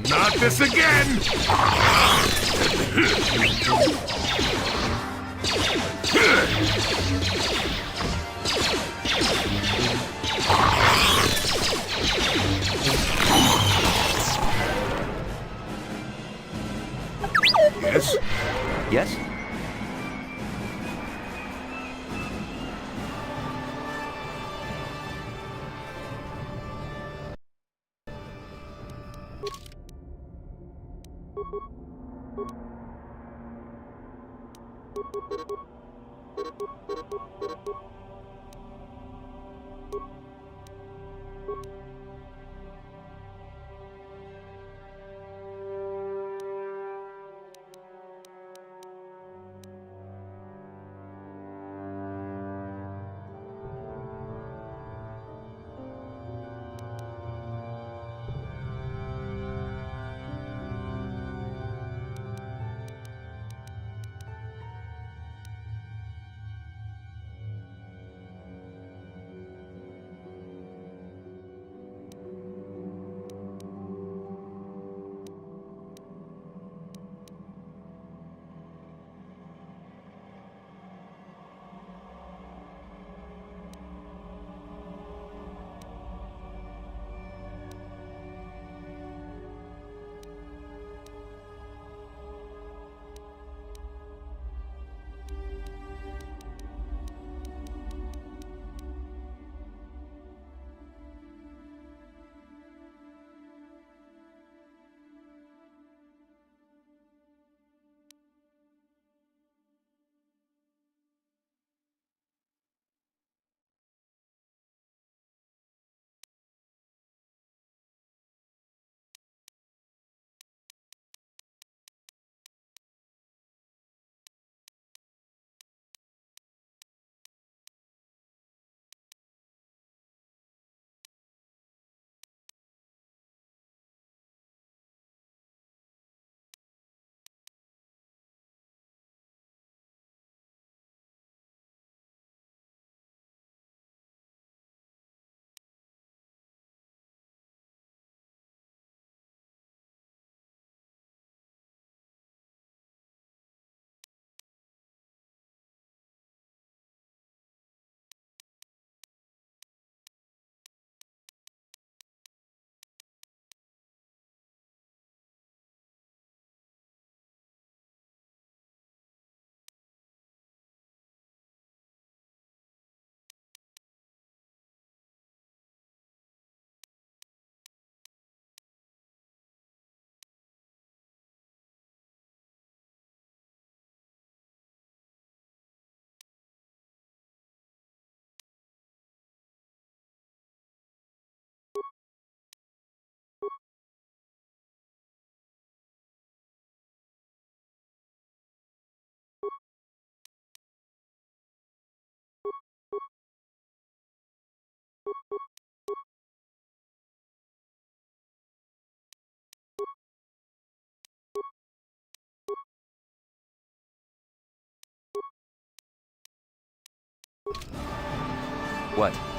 Not this again! Yes? Yes? What?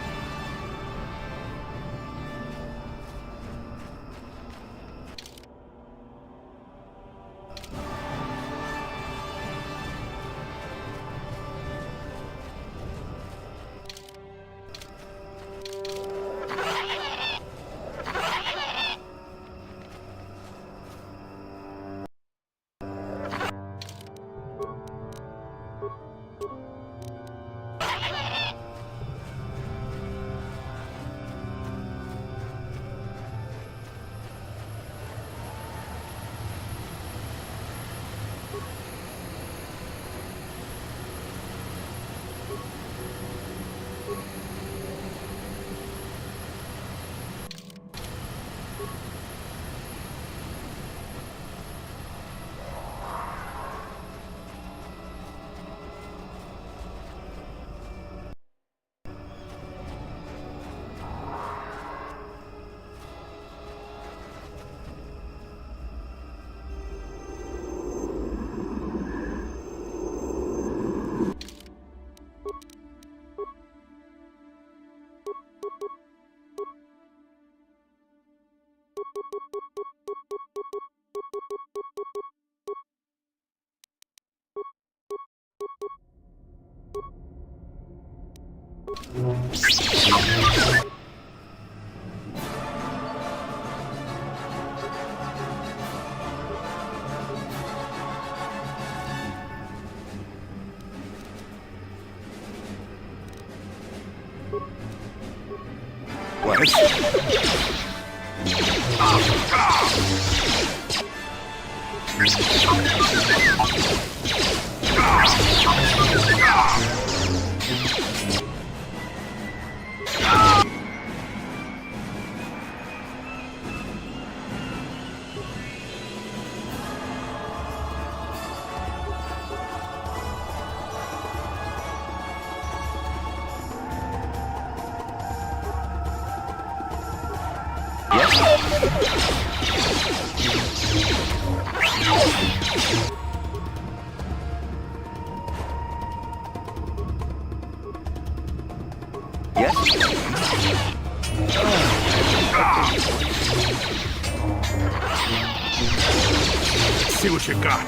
What? See what you got.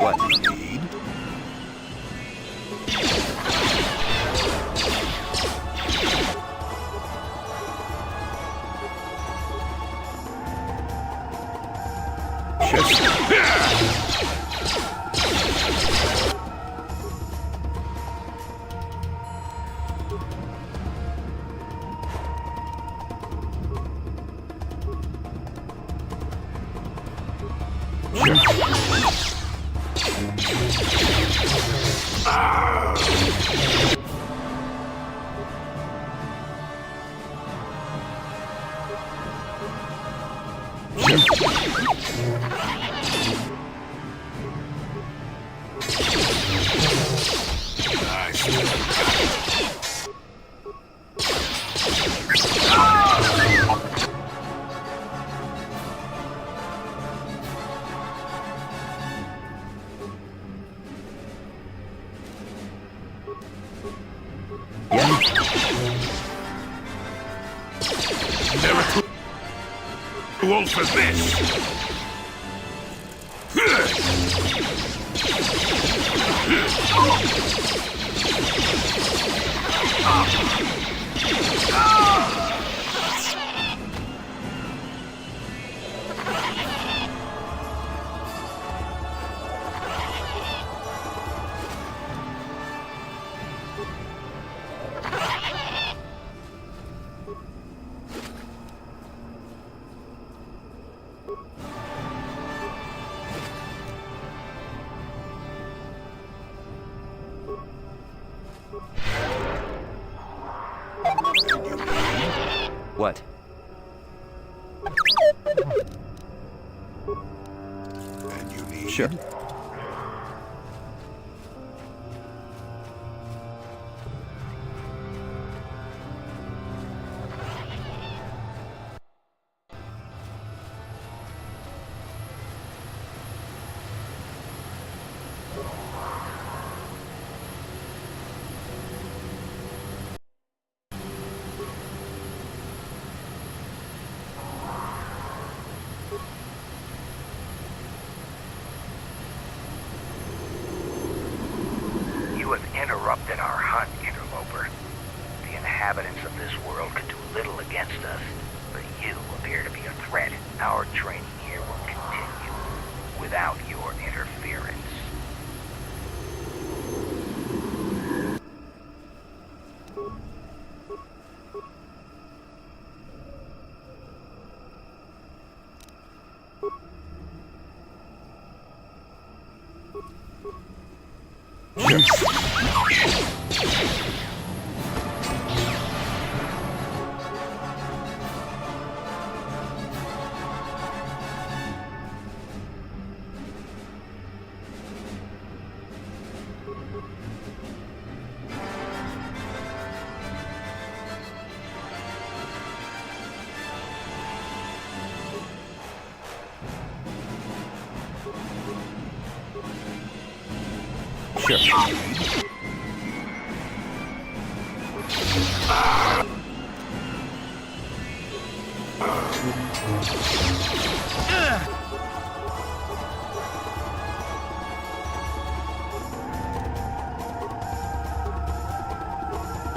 What? Need? Never too old for this. What? And you need? Sure. You have interrupted our hunt, interloper. The inhabitants of this world could do little against us, but you appear to be a threat. Our training here will continue without your interference. Sure.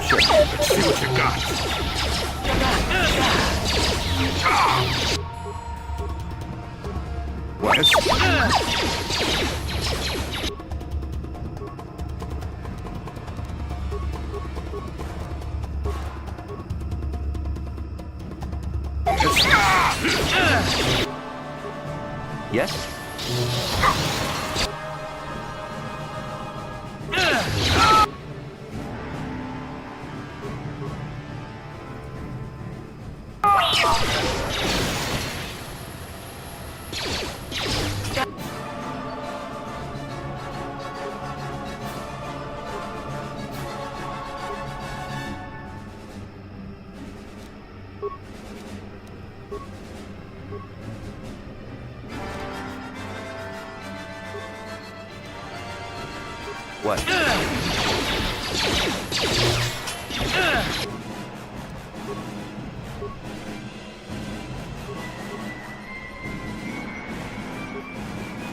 Sure. Let's see what you got. What? Yes? What?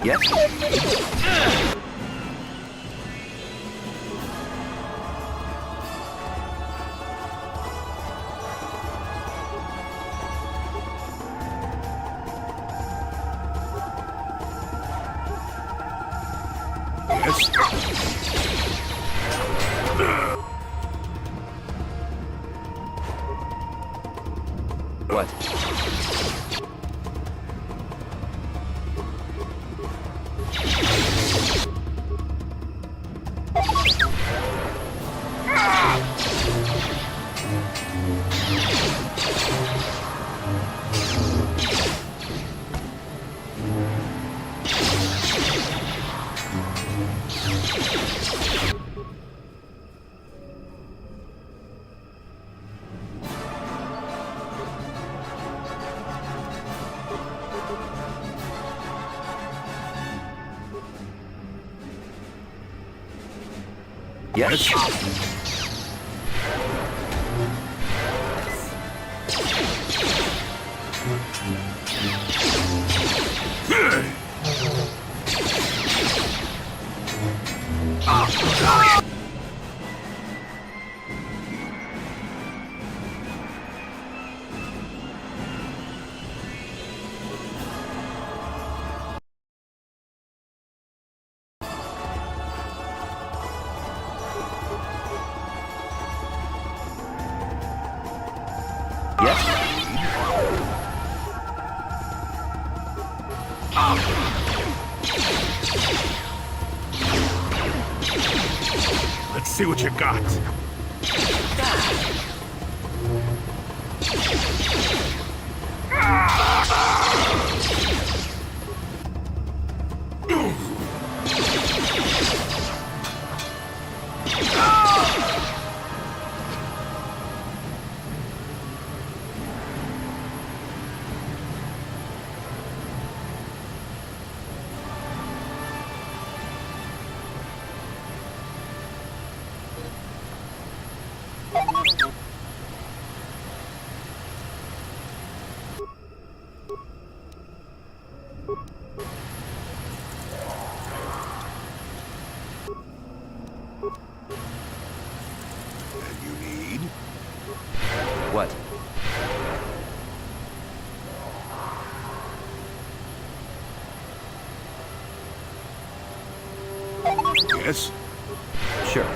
Yes? What? Yes? Let's see what you got. And you need? What? Yes? Sure.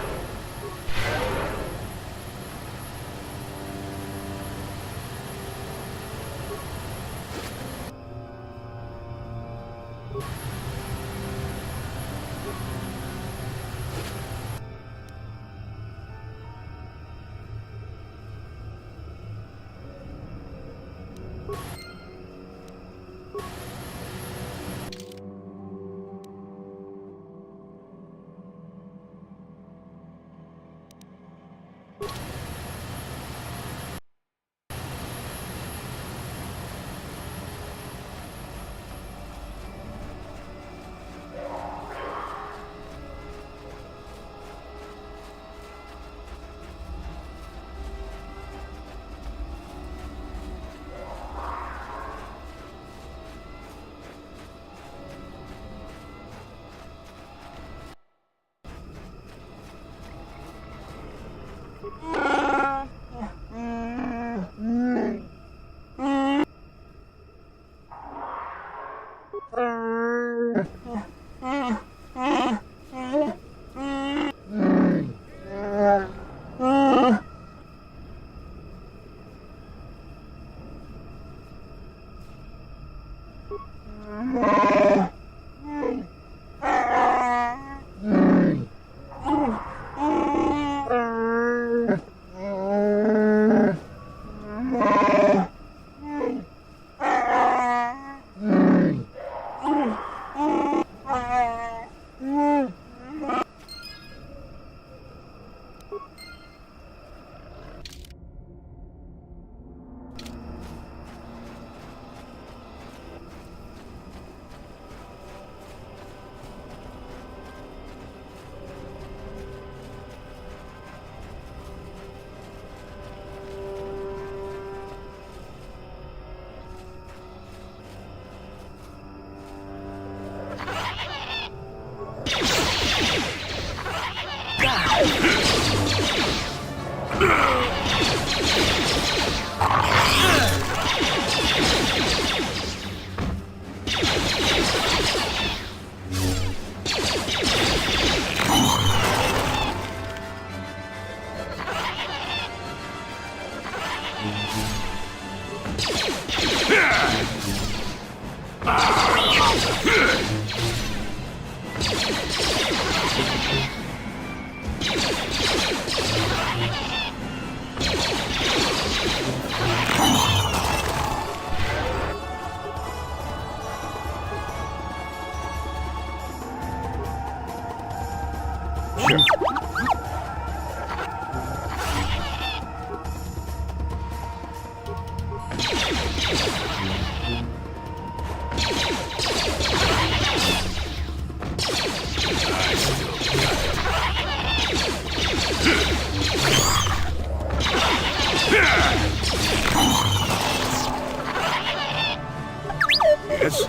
Yes?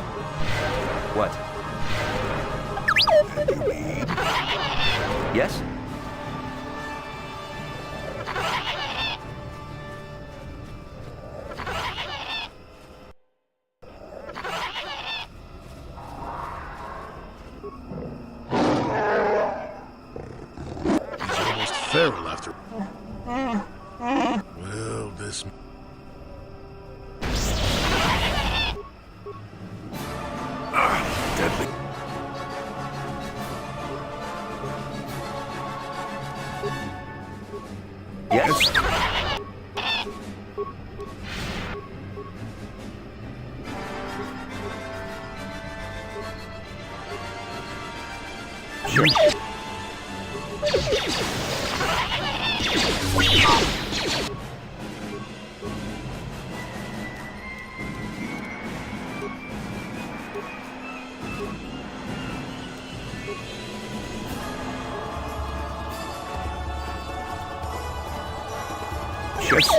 What? And you need? Yes? He's almost feral after. Well, this. Deadly. Yes? Sure. Yes.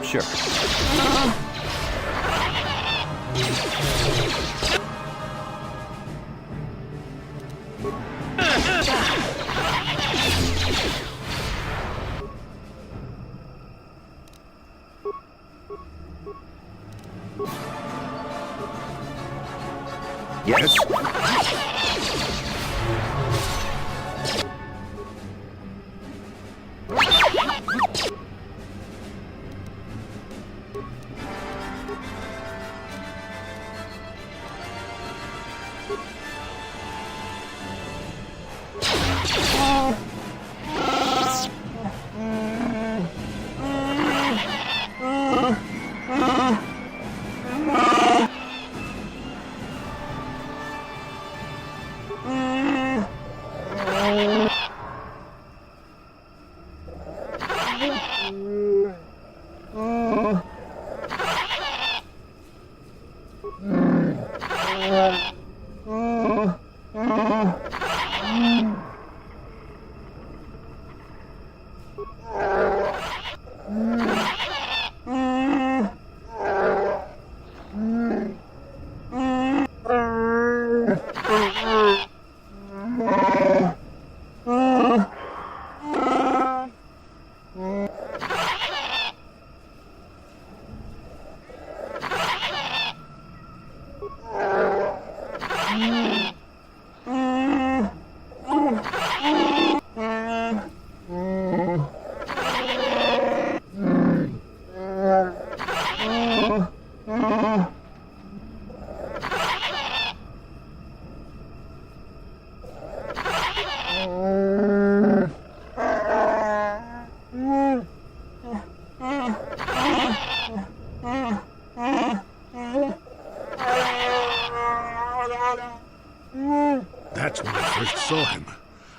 Sure. Yes? That's when I first saw him.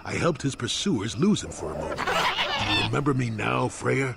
I helped his pursuers lose him for a moment. Do you remember me now, Freya?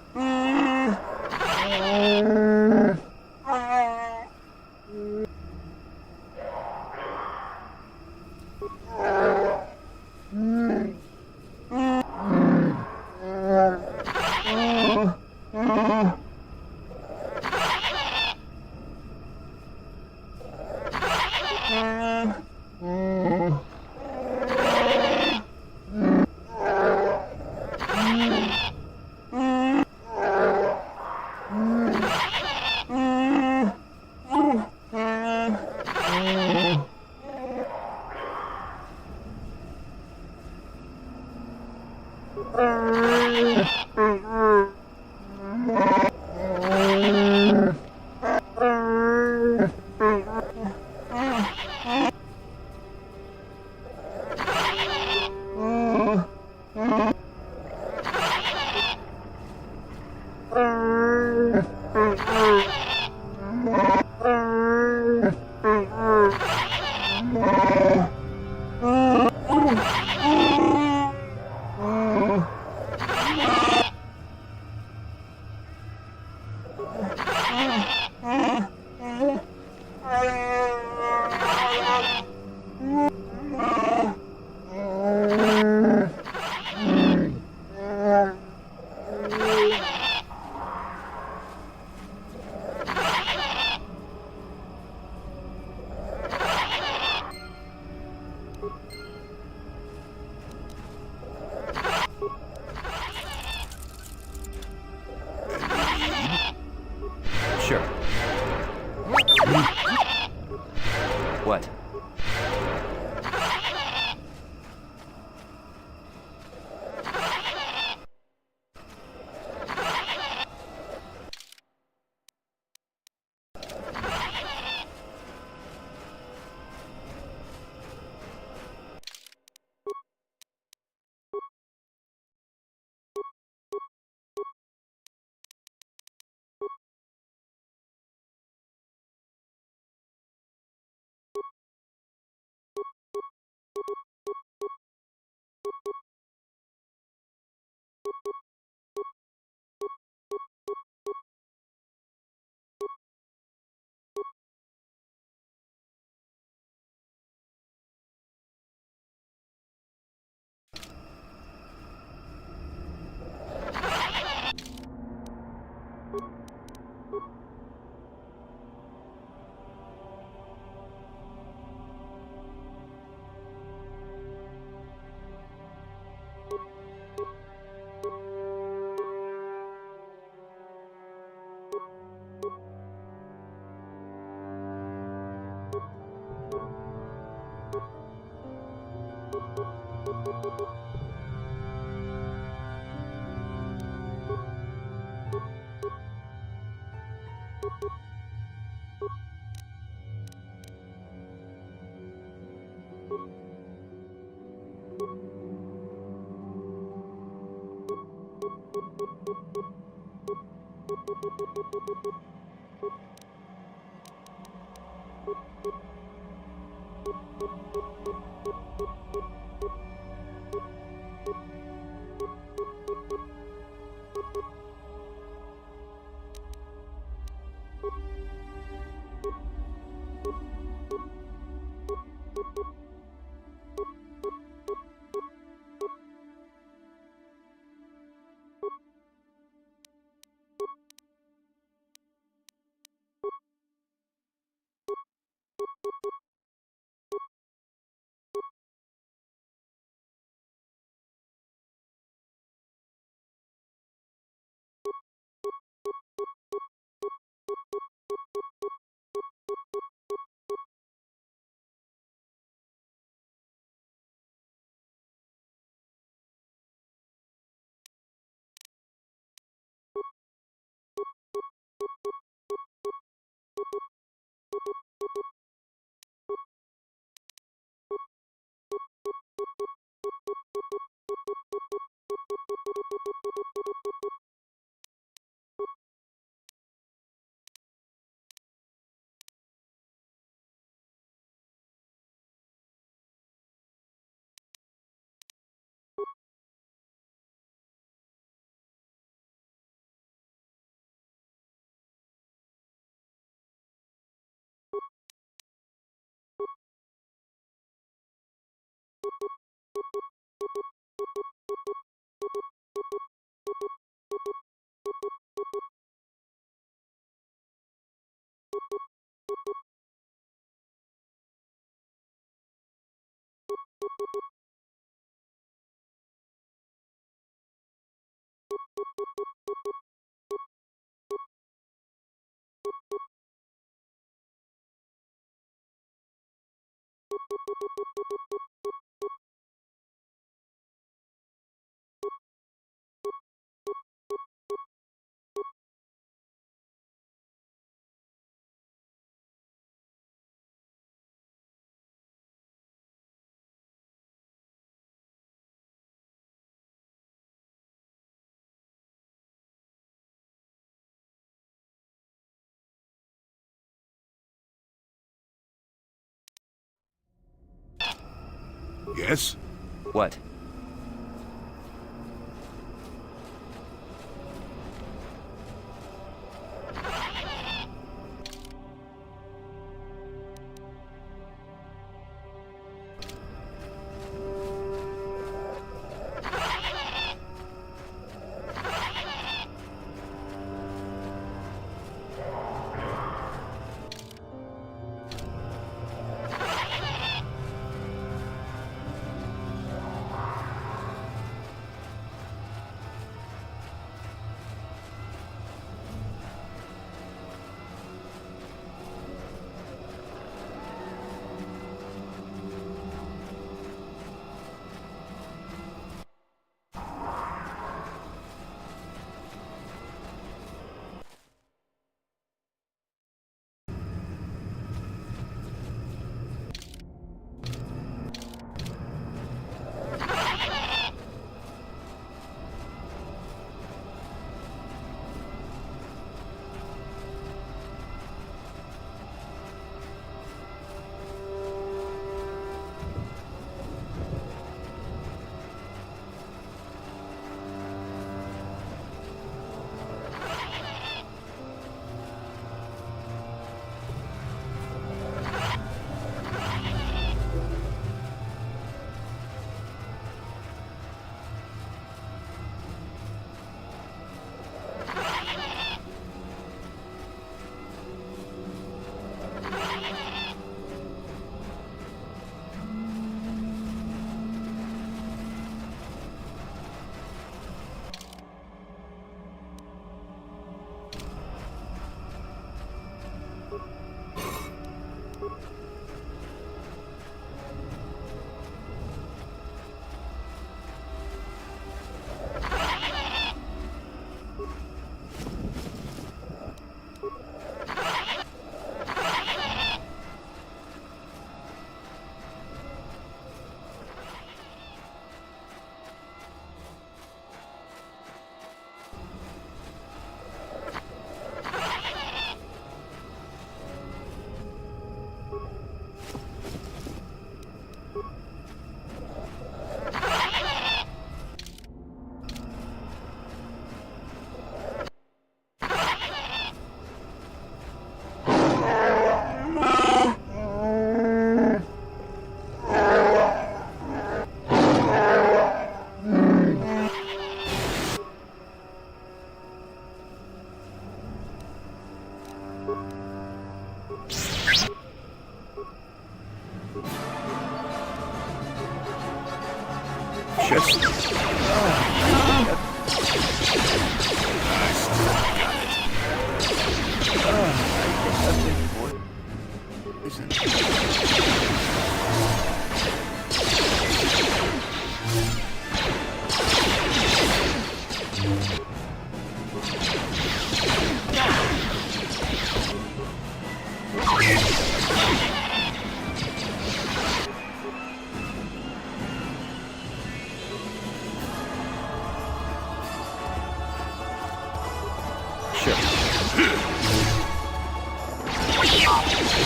Sure. What? Yes? What?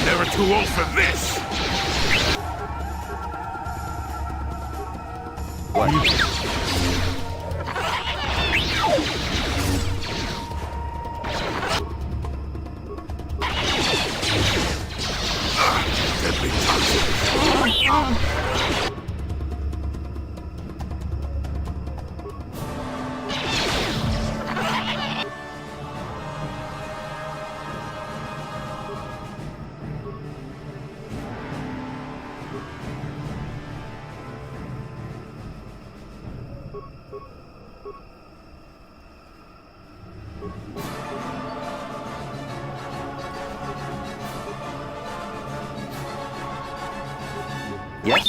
Never too old for this! Deadly toxin. Yes?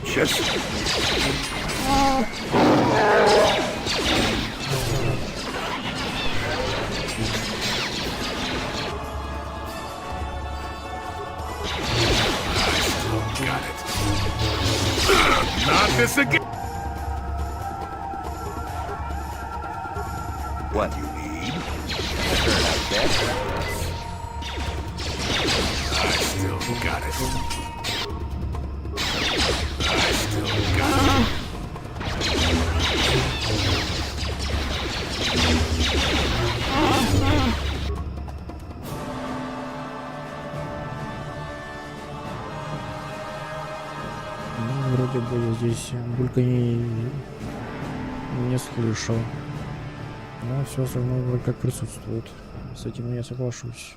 Yes. Got it. Not this again. What? You need? I still got it. I still got it. Ну, вроде бы я здесь бульканье не слышал. Но все остальное вроде как присутствует. С этим я соглашусь.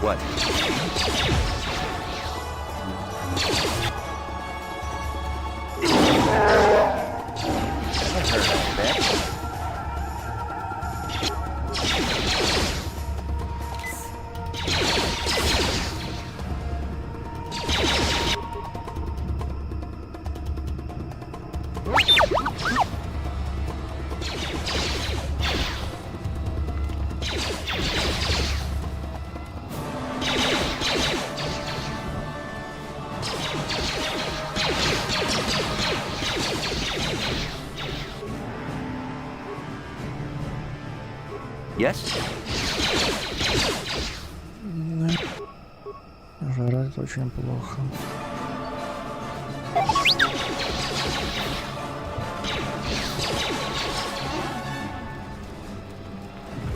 What? Never heard of that. Yes? Жара — это очень плохо.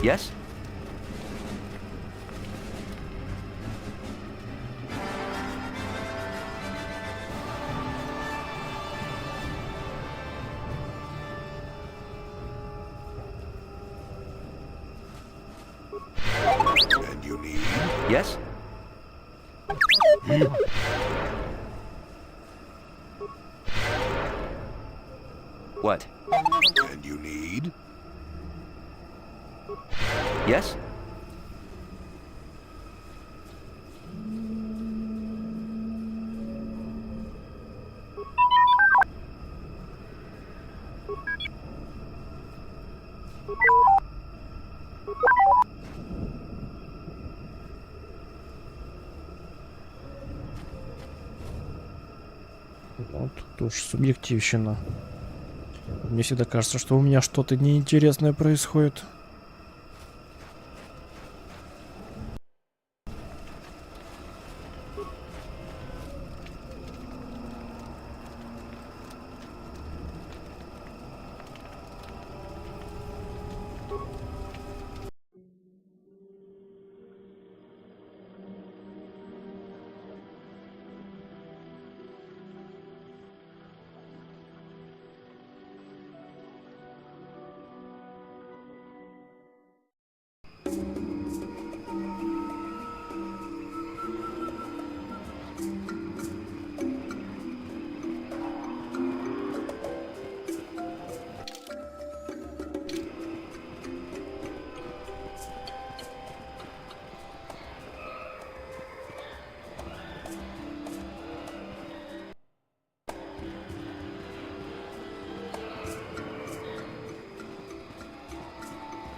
Yes? And you need? Yes? What? And you need? Yes? Вот тут уж субъективщина. Мне всегда кажется, что у меня что-то неинтересное происходит.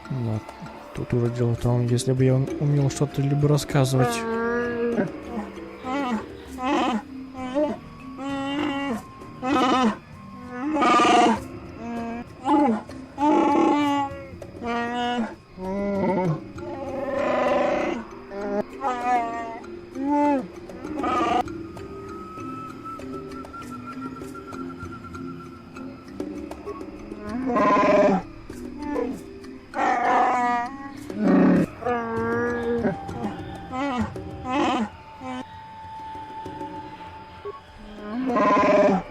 Да, тут уже дело в том, если бы я умел что-то либо рассказывать. What?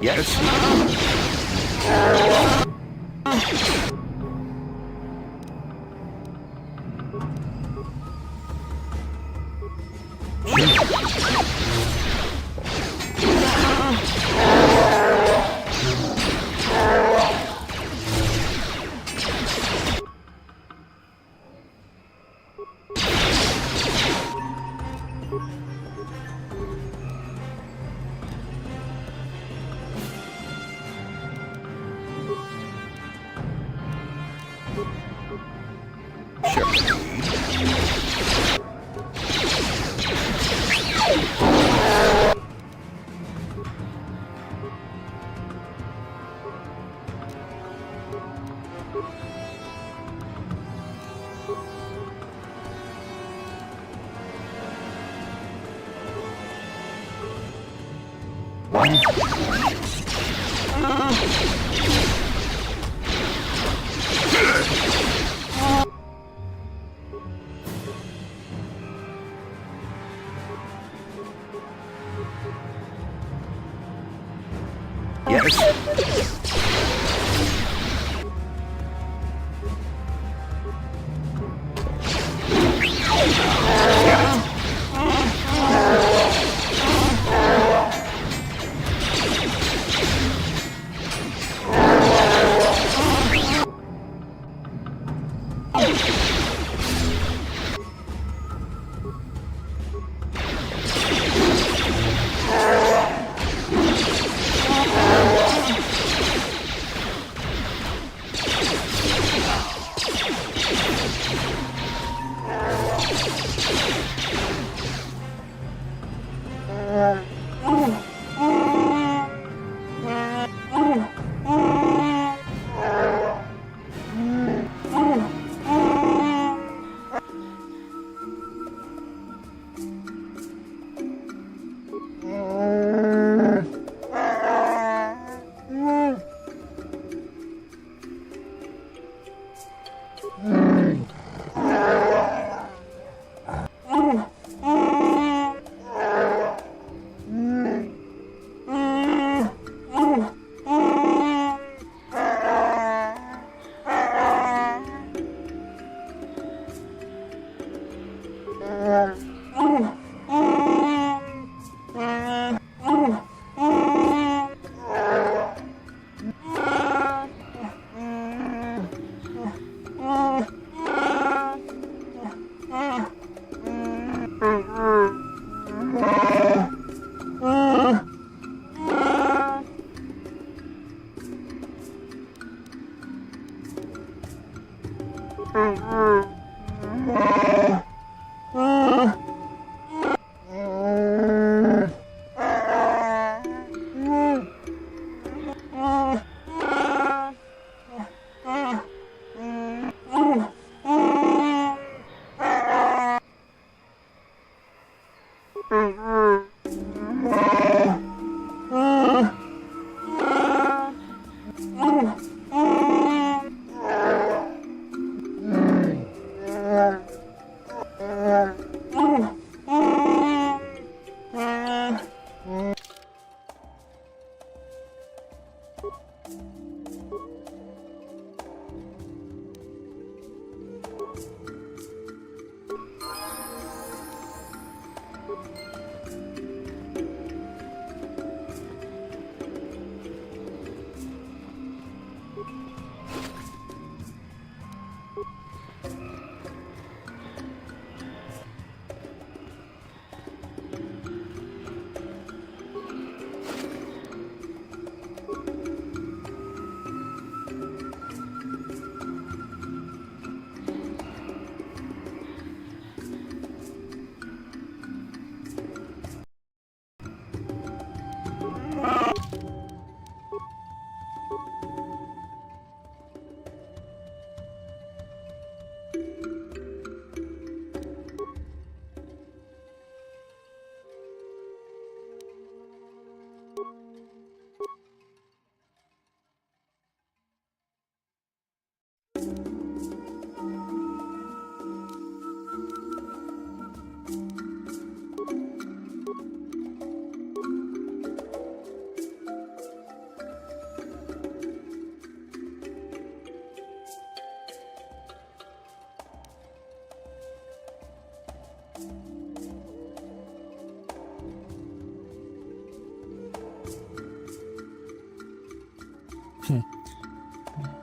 Yes?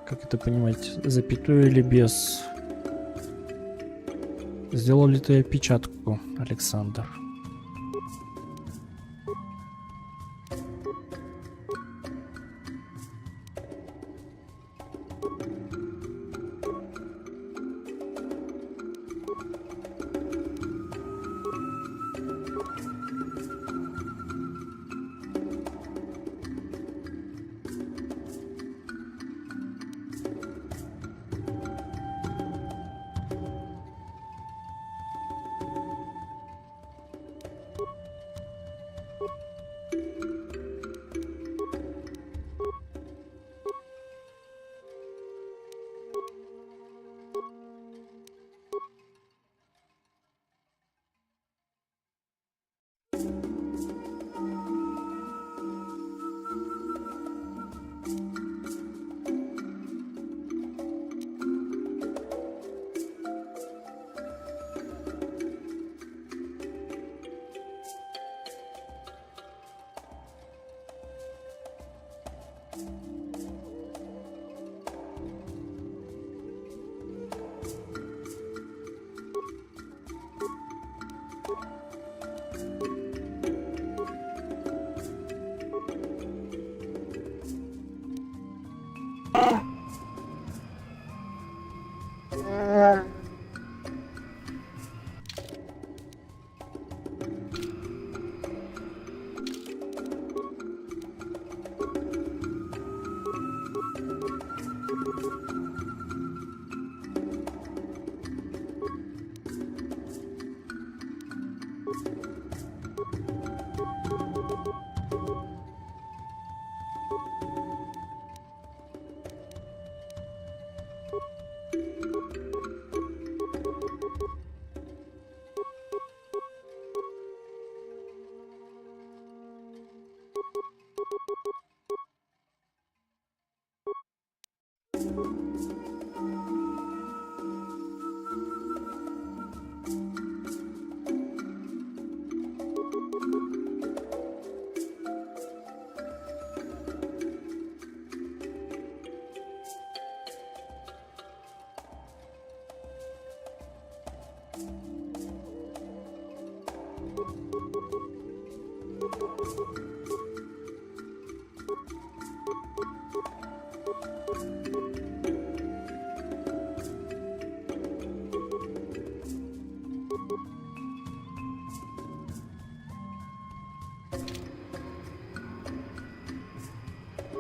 Как это понимать? Запятую или без? Сделал ли ты опечатку, Александр?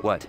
What?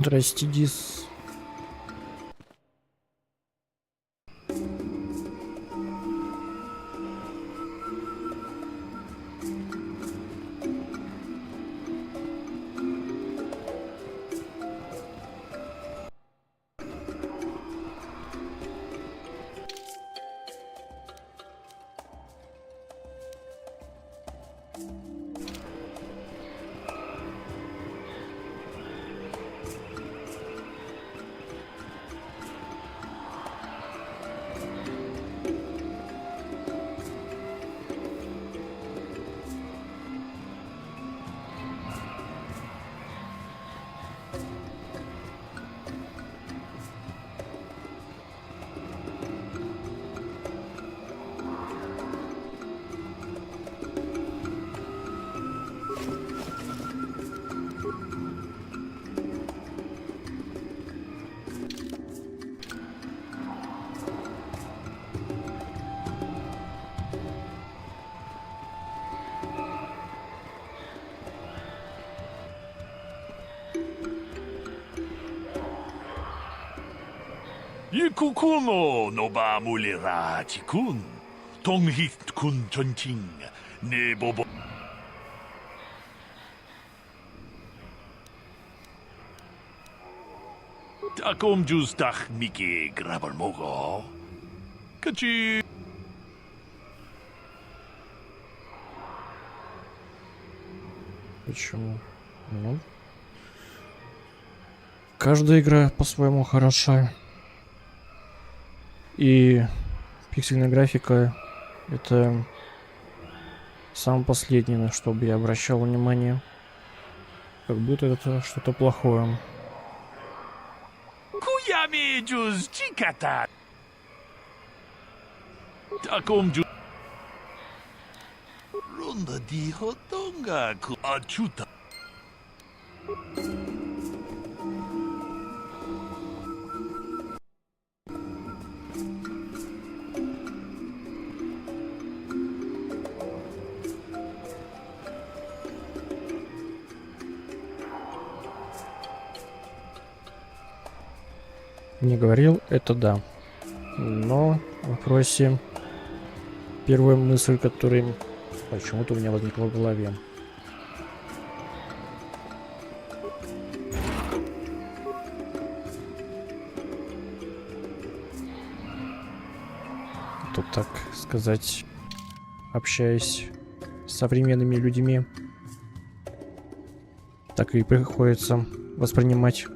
Здрасте, Дис. 이쿠쿠노 노바물리라지군 동hit군 전칭 네보보 Таком джустах мики грабар мого. Качи. Почему? Ну, каждая игра по-своему хороша. И пиксельная графика — это самое последнее, на что бы я обращал внимание. Как будто это что-то плохое. Куями джуз чиката. Таком джуз. Ронда дихотонга ку ачута. Не говорил, это да. Но в вопросе первая мысль, которая почему-то у меня возникла в голове. Тут, так сказать, общаясь с современными людьми, так и приходится воспринимать.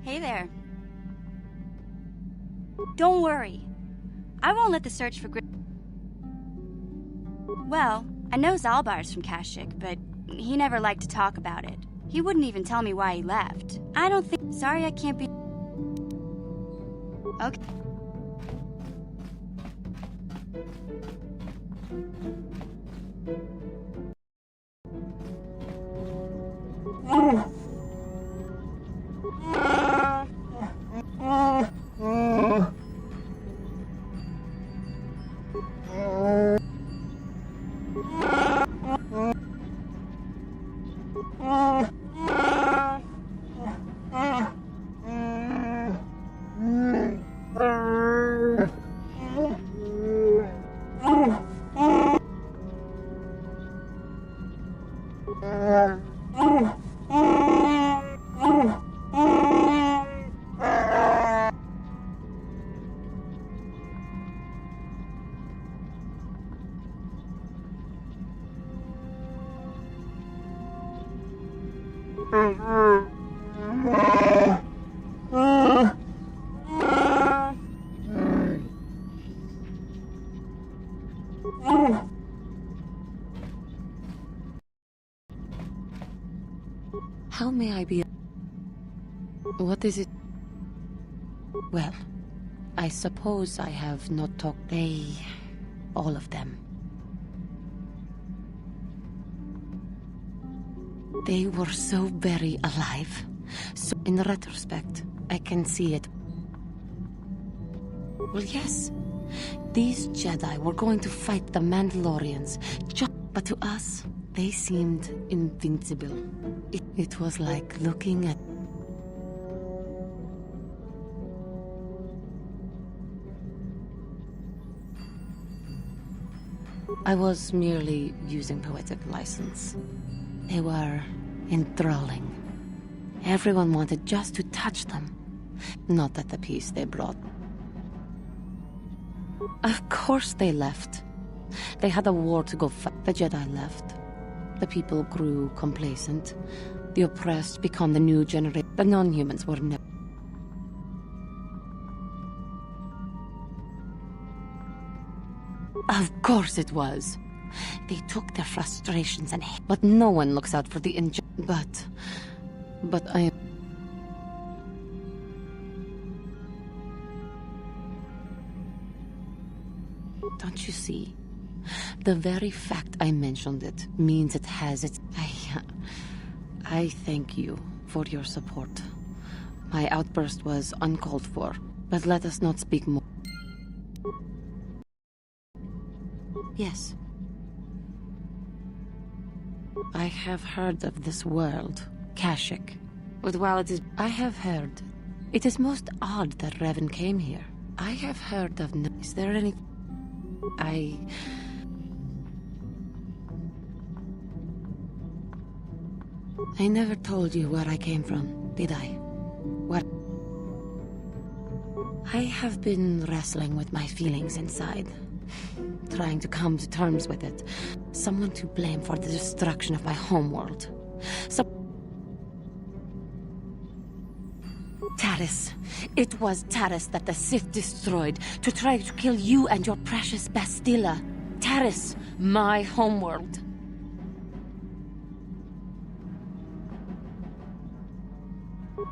Hey there. Don't worry. I won't let the search for Well, I know Zalbar's from Kashyyyk, but he never liked to talk about it. He wouldn't even tell me why he left. I don't think... Sorry I can't be... Okay. How may I be? What is it? Well, I suppose I have not talked. All of them. They were so very alive. So in retrospect, I can see it. Well, yes. These Jedi were going to fight the Mandalorians. But to us, they seemed invincible. It was like looking at... I was merely using poetic license. They were enthralling. Everyone wanted just to touch them. Not at the peace they brought. Of course they left. They had a war to go fight. The Jedi left. The people grew complacent. The oppressed become the new generation. The non-humans were never... Of course it was. They took their frustrations and hate. But no one looks out for the But I... Don't you see? The very fact I mentioned it means it has its... I thank you for your support. My outburst was uncalled for, but let us not speak more. Yes. I have heard of this world, Kashyyyk. But while it is... I have heard... It is most odd that Revan came here. I have heard of... Is there any... I never told you where I came from, did I? What? I have been wrestling with my feelings inside. Trying to come to terms with it. Someone to blame for the destruction of my homeworld. Taris. It was Taris that the Sith destroyed to try to kill you and your precious Bastilla. Taris, my homeworld.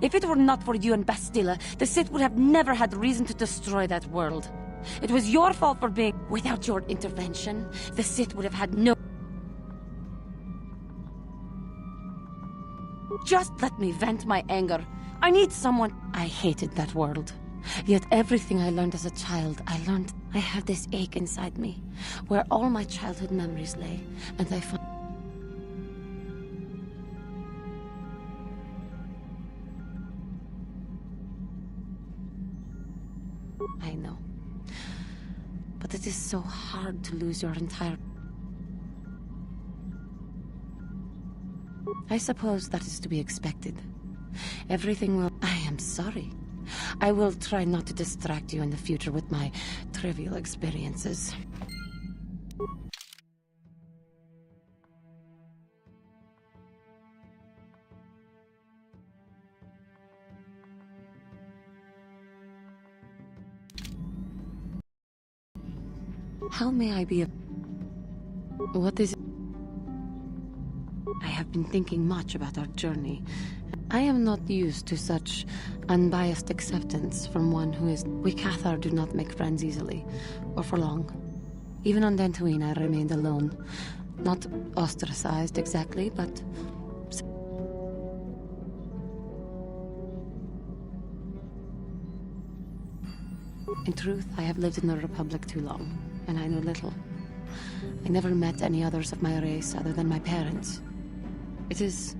If it were not for you and Bastilla, the Sith would have never had reason to destroy that world. It was your fault for being... Without your intervention, the Sith would have had no... Just let me vent my anger. I need someone... I hated that world. Yet everything I learned as a child, I have this ache inside me, where all my childhood memories lay, and I found... I know. But it is so hard to lose your entire... I suppose that is to be expected. Everything will... I am sorry. I will try not to distract you in the future with my trivial experiences. How may I be What is it? I have been thinking much about our journey. I am not used to such unbiased acceptance from one who is... We Cathar do not make friends easily, or for long. Even on Dantooine I remained alone. Not ostracized exactly, but... In truth, I have lived in the Republic too long, and I know little. I never met any others of my race other than my parents. It is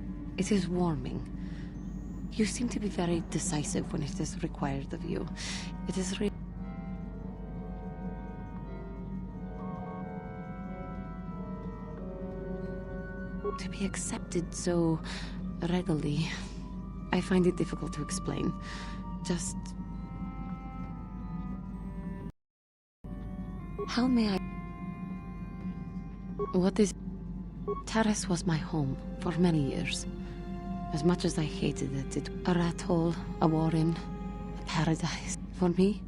warming. You seem to be very decisive when it is required of you. It is to be accepted so readily. I find it difficult to explain. Just... How may I... What is... Terrace was my home for many years. As much as I hated it, a rat hole, a warren, a paradise. For me,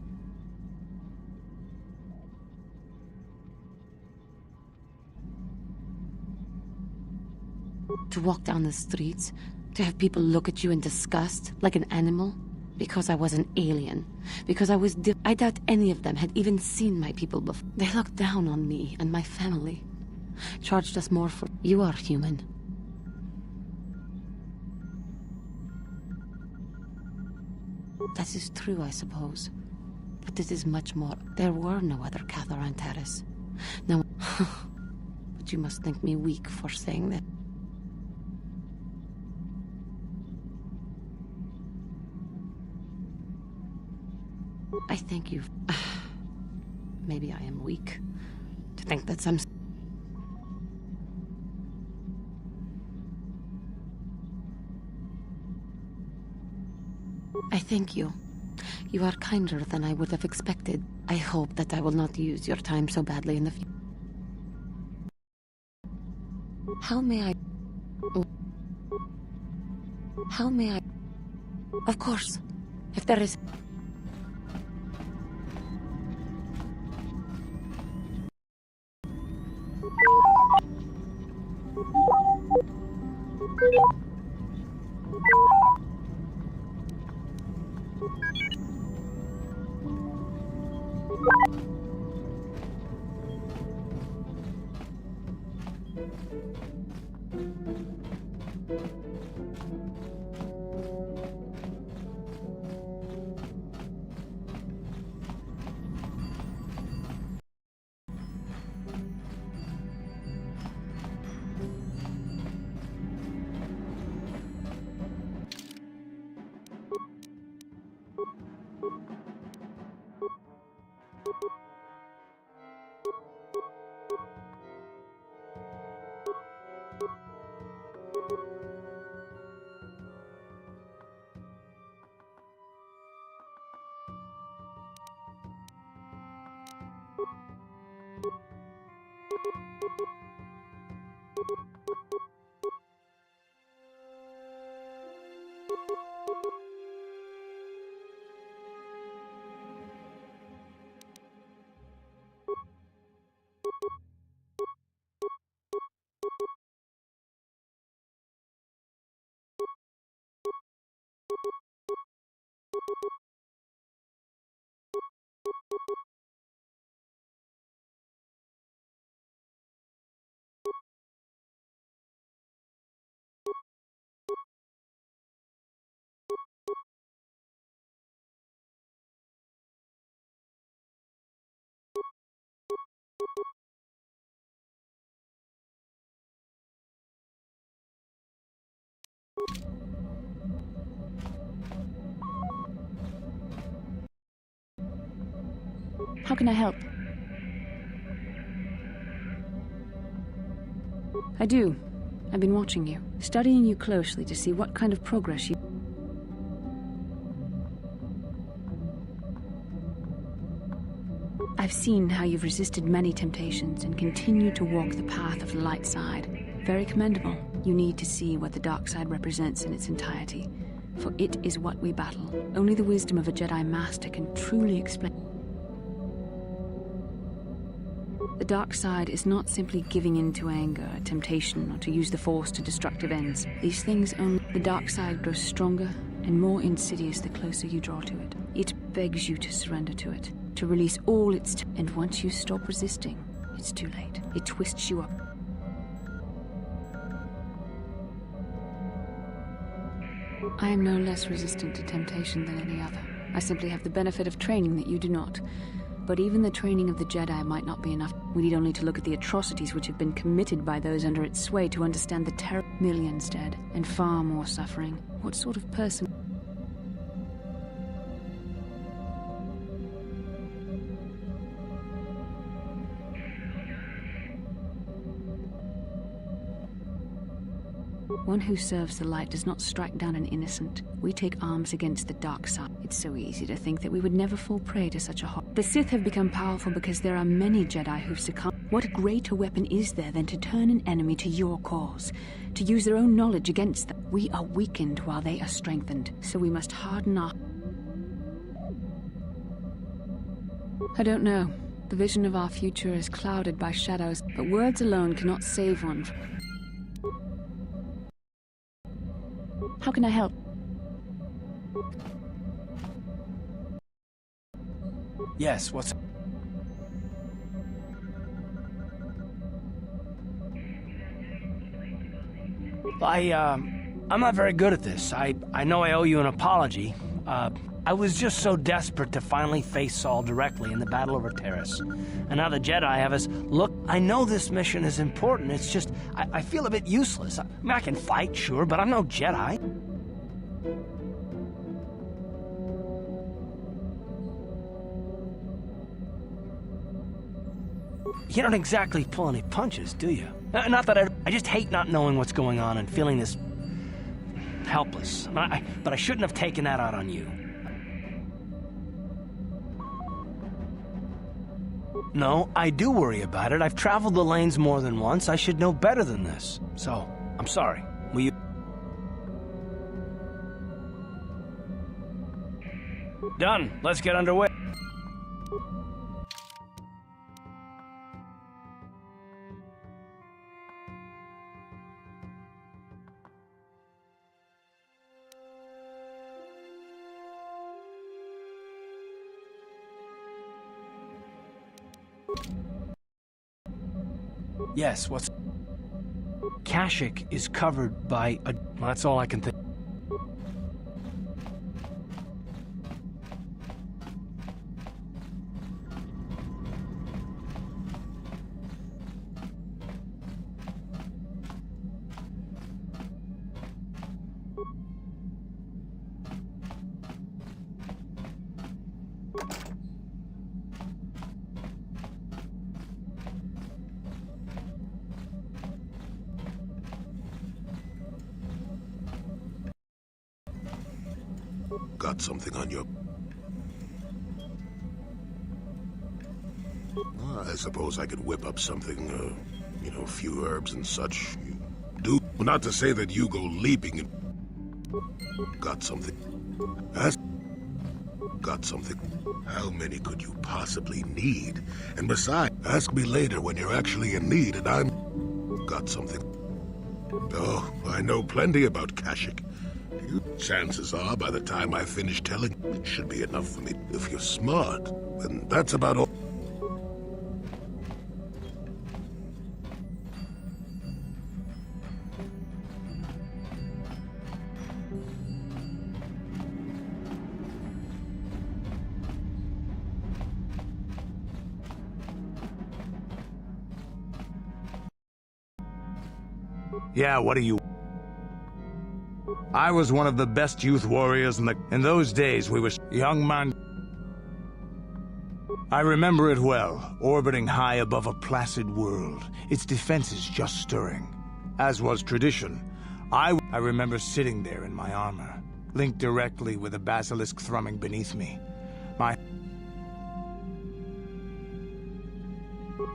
to walk down the streets, to have people look at you in disgust, like an animal, because I was an alien, because I was I doubt any of them had even seen my people before. They looked down on me and my family, charged us more for... You are human. That is true, I suppose. But it is much more. There were no other Cathar on Terrace. No. But you must think me weak for saying that. I thank you. Maybe I am weak. To think that some... I thank you. You are kinder than I would have expected. I hope that I will not use your time so badly in the future. How may I... How may I... Of course. If there is... How can I help? I do. I've been watching you, studying you closely to see what kind of progress you... I've seen how you've resisted many temptations and continue to walk the path of the light side. Very commendable. You need to see what the dark side represents in its entirety, for it is what we battle. Only the wisdom of a Jedi Master can truly explain... The dark side is not simply giving in to anger, temptation, or to use the Force to destructive ends. These things only... The dark side grows stronger and more insidious the closer you draw to it. It begs you to surrender to it, to release all its... And once you stop resisting, it's too late. It twists you up. I am no less resistant to temptation than any other. I simply have the benefit of training that you do not. But even the training of the Jedi might not be enough. We need only to look at the atrocities which have been committed by those under its sway to understand the terror. Millions dead, and far more suffering. What sort of person... One who serves the light does not strike down an innocent. We take arms against the dark side. It's so easy to think that we would never fall prey to such a horror. The Sith have become powerful because there are many Jedi who've succumbed. What greater weapon is there than to turn an enemy to your cause? To use their own knowledge against them? We are weakened while they are strengthened, so we must harden our... I don't know. The vision of our future is clouded by shadows, but words alone cannot save one from... How can I help? Yes, what's... I'm not very good at this. I know I owe you an apology. I was just so desperate to finally face Saul directly in the battle over Terrace. And now the Jedi have us... Look, I know this mission is important. It's just, I feel a bit useless. I mean, I can fight, sure, but I'm no Jedi. You don't exactly pull any punches, do you? Not that I just hate not knowing what's going on and feeling this... helpless. But I shouldn't have taken that out on you. No, I do worry about it. I've traveled the lanes more than once. I should know better than this. So, I'm sorry. Will you... Done. Let's get underway. Yes, what's... Kashyyyk is covered by a... Well, that's all I can think. Got something on your... I suppose I could whip up something, you know, a few herbs and such. You do. Not to say that you go leaping and... Got something. Got something. How many could you possibly need? And besides, ask me later when you're actually in need and I'm... Got something. Oh, I know plenty about Kashyyyk. Chances are, by the time I finish telling, it should be enough for me. If you're smart, then that's about all. Yeah, what do you... I was one of the best youth warriors in those days we were... Young man... I remember it well, orbiting high above a placid world, its defenses just stirring. As was tradition, I remember sitting there in my armor, linked directly with a basilisk thrumming beneath me.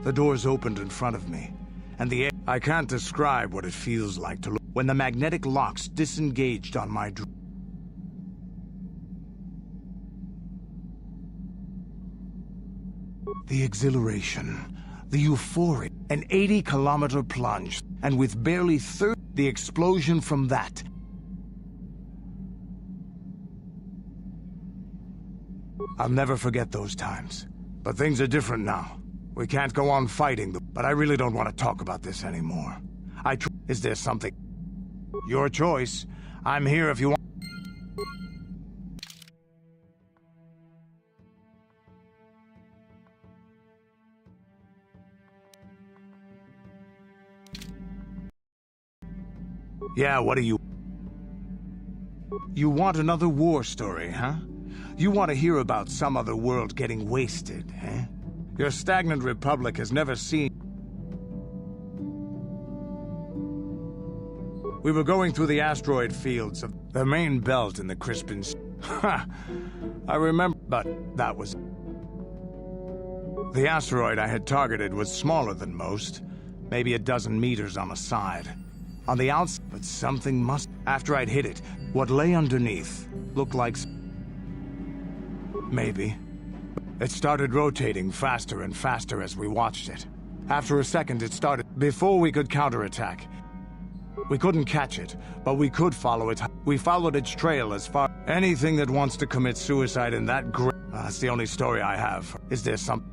The doors opened in front of me, and the air... I can't describe what it feels like to look when the magnetic locks disengaged on my The exhilaration, The euphoria, an 80-kilometer plunge, and with barely 30, the explosion from that. I'll never forget those times. But things are different now. We can't go on fighting, but I really don't want to talk about this anymore. Is there something? Your choice. I'm here if you want. Yeah, what do you... You want another war story, huh? You want to hear about some other world getting wasted, eh? Your stagnant republic has never seen... We were going through the asteroid fields of the main belt in the Crispin... Ha! I remember, but that was... The asteroid I had targeted was smaller than most, maybe a dozen meters on a side. On the outside, but something must... After I'd hit it, what lay underneath looked like... Maybe. It started rotating faster and faster as we watched it. After a second, it started... Before we could counterattack. We couldn't catch it, but we could follow it. We followed its trail as far... Anything that wants to commit suicide in that that's the only story I have. Is there some...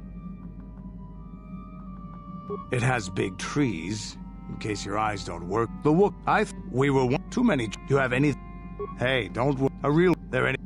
It has big trees, in case your eyes don't work. The we were one... Too many... You have any... Hey, don't worry. A real... There any...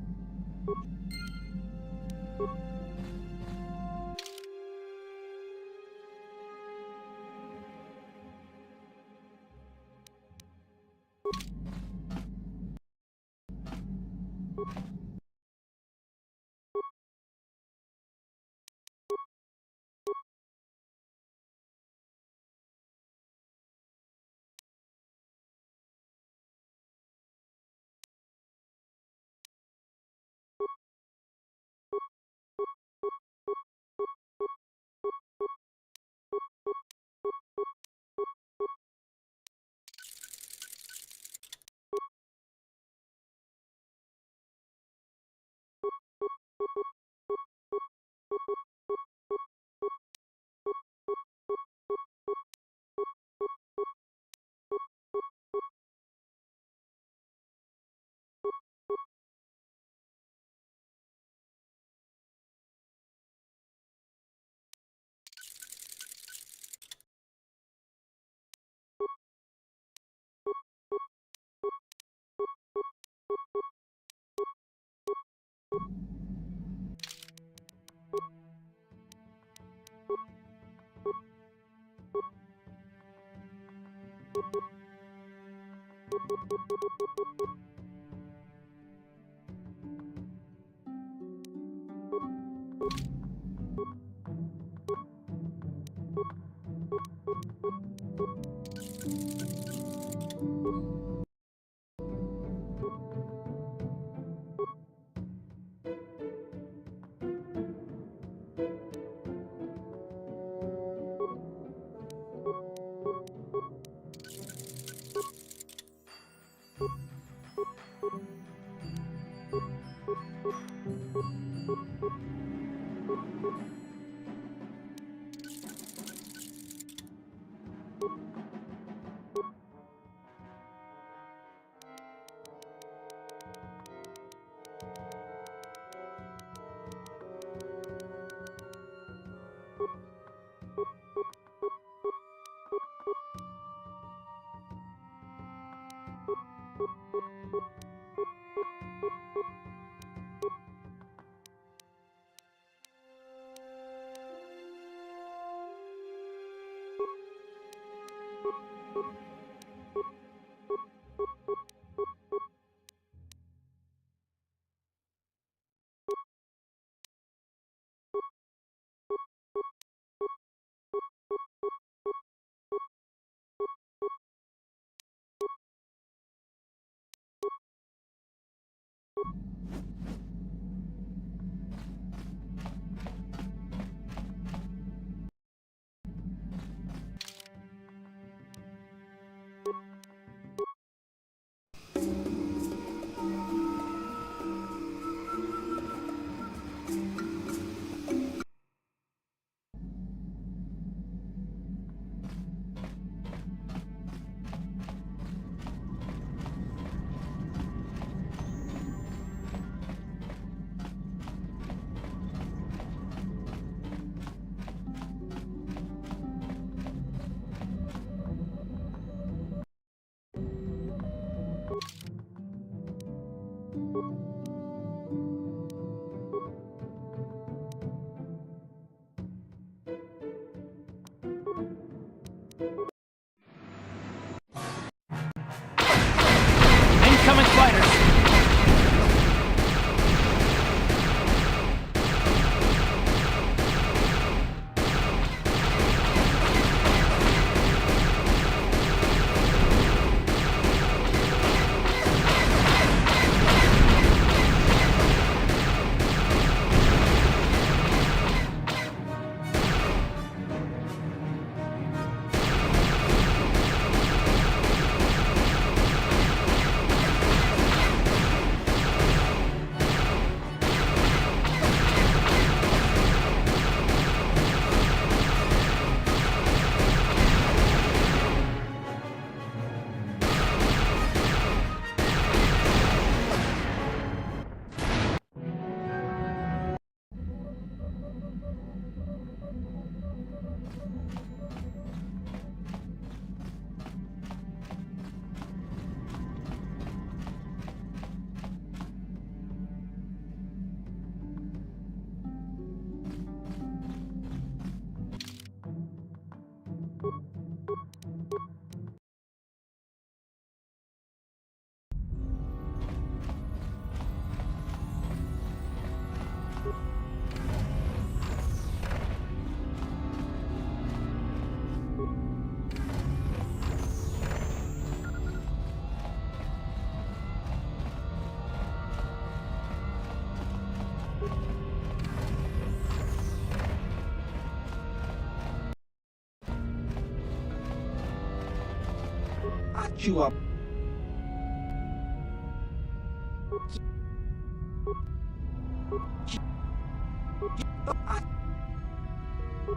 Chua.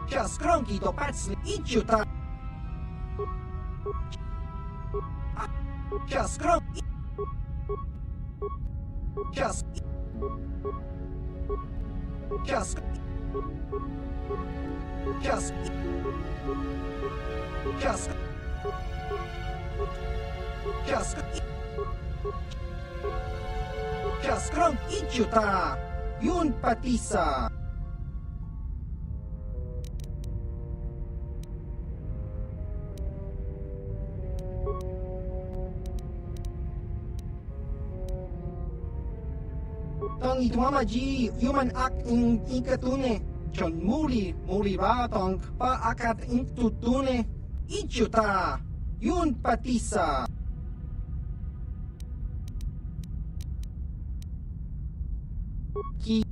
Just cronky to patsy ichuta. Just cronky. Just. Just. Just. Just. Just. Just krong ichuta. Yun patisa. Tong itwama ji human act in ikatune. Chon muli ra tong pa akat in tutune. Ichuta. Yun patisa. Ki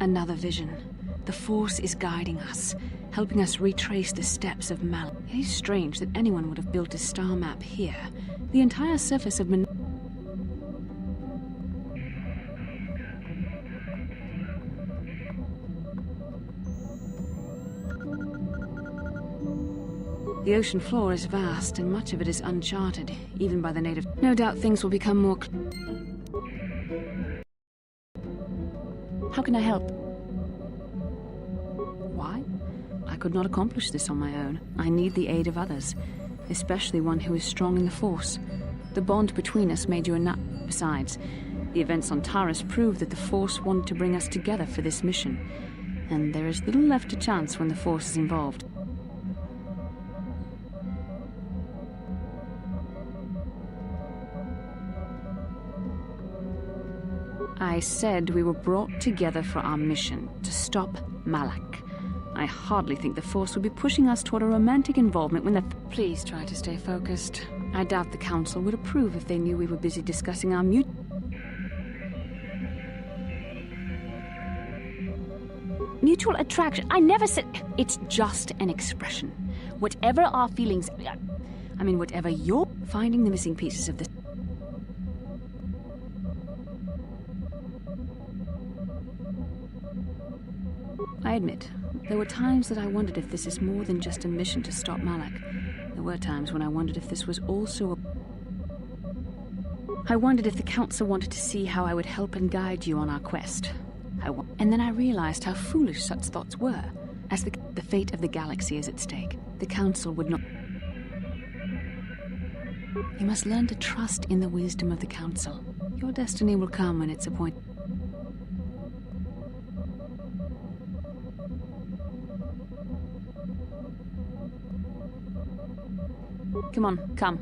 Another vision. The Force is guiding us, helping us retrace the steps of Mal. It is strange that anyone would have built a star map here. The entire surface of The ocean floor is vast, and much of it is uncharted, even by the native. No doubt things will become more. How can I help? Why? I could not accomplish this on my own. I need the aid of others, especially one who is strong in the Force. The bond between us made you enough. Besides, the events on Taris proved that the Force wanted to bring us together for this mission. and there is little left to chance when the Force is involved. I said we were brought together for our mission, to stop Malak. I hardly think the Force would be pushing us toward a romantic involvement when the... Please try to stay focused. I doubt the Council would approve if they knew we were busy discussing our mutual attraction. I never said... It's just an expression. Whatever our feelings... I mean, whatever you're... Finding the missing pieces of the... I admit, there were times that I wondered if this is more than just a mission to stop Malak. There were times when I wondered if this was also I wondered if the Council wanted to see how I would help and guide you on our quest. And then I realized how foolish such thoughts were. As the fate of the galaxy is at stake, the Council would not... You must learn to trust in the wisdom of the Council. Your destiny will come when it's appointed. Come on, come.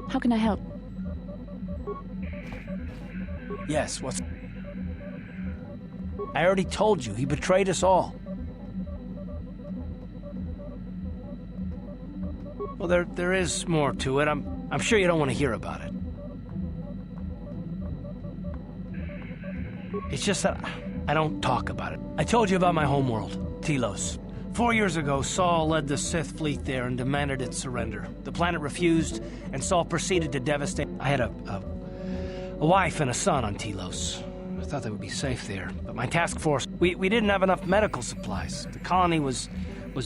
How can I help? Yes, what's... I already told you, he betrayed us all. Well, there is more to it. I'm sure you don't want to hear about it. It's just that I don't talk about it. I told you about my homeworld, Telos. 4 years ago, Saul led the Sith fleet there and demanded its surrender. The planet refused, and Saul proceeded to devastate... I had a wife and a son on Telos. I thought they would be safe there, but my task force... We didn't have enough medical supplies. The colony was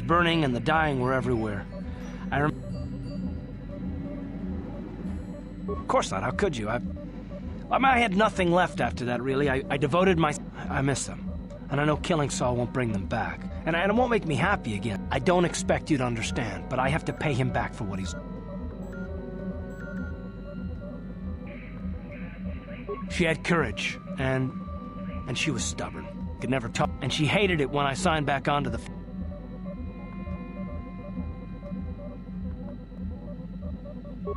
burning, and the dying were everywhere. Of course not, how could you? I had nothing left after that, really. I devoted my... I miss them. And I know killing Saul won't bring them back. And it won't make me happy again. I don't expect you to understand, but I have to pay him back for what he's... She had courage, and she was stubborn. Could never talk. And she hated it when I signed back onto the...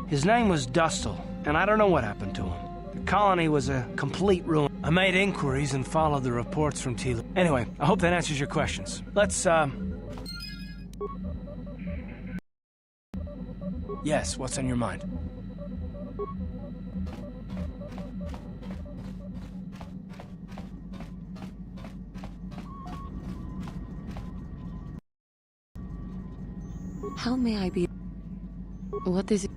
His name was Dustle, and I don't know what happened to him. The colony was a complete ruin. I made inquiries and followed the reports from Telos. Anyway, I hope that answers your questions. Let's, Yes, what's on your mind? How may I be... What is it?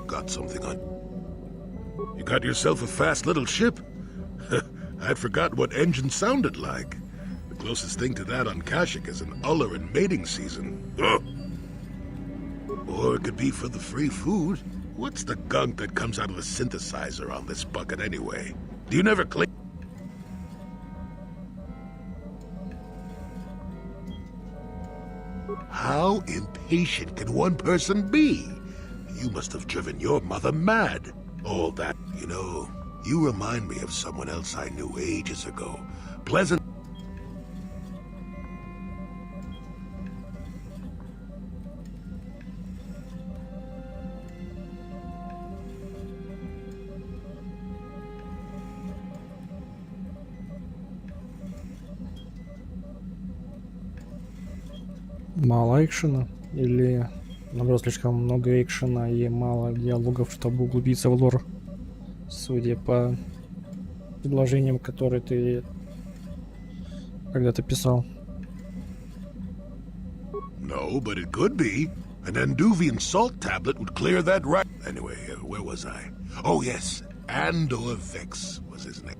Got something on... You got yourself a fast little ship? I'd forgotten what engine sounded like. The closest thing to that on Kashyyyk is an uller in mating season. Ugh. Or it could be for the free food. What's the gunk that comes out of a synthesizer on this bucket anyway? Do you never clean? How impatient can one person be? You must have driven your mother mad. All that, you know, you remind me of someone else I knew ages ago. Pleasant. Мало экшена или наоборот слишком много экшена и мало диалогов, чтобы углубиться в лор, судя по предложениям, которые ты когда-то писал. No, but it could be. An Anduvian salt tablet would clear that right. Anyway, where was I? Oh yes, Andor Vex was his name.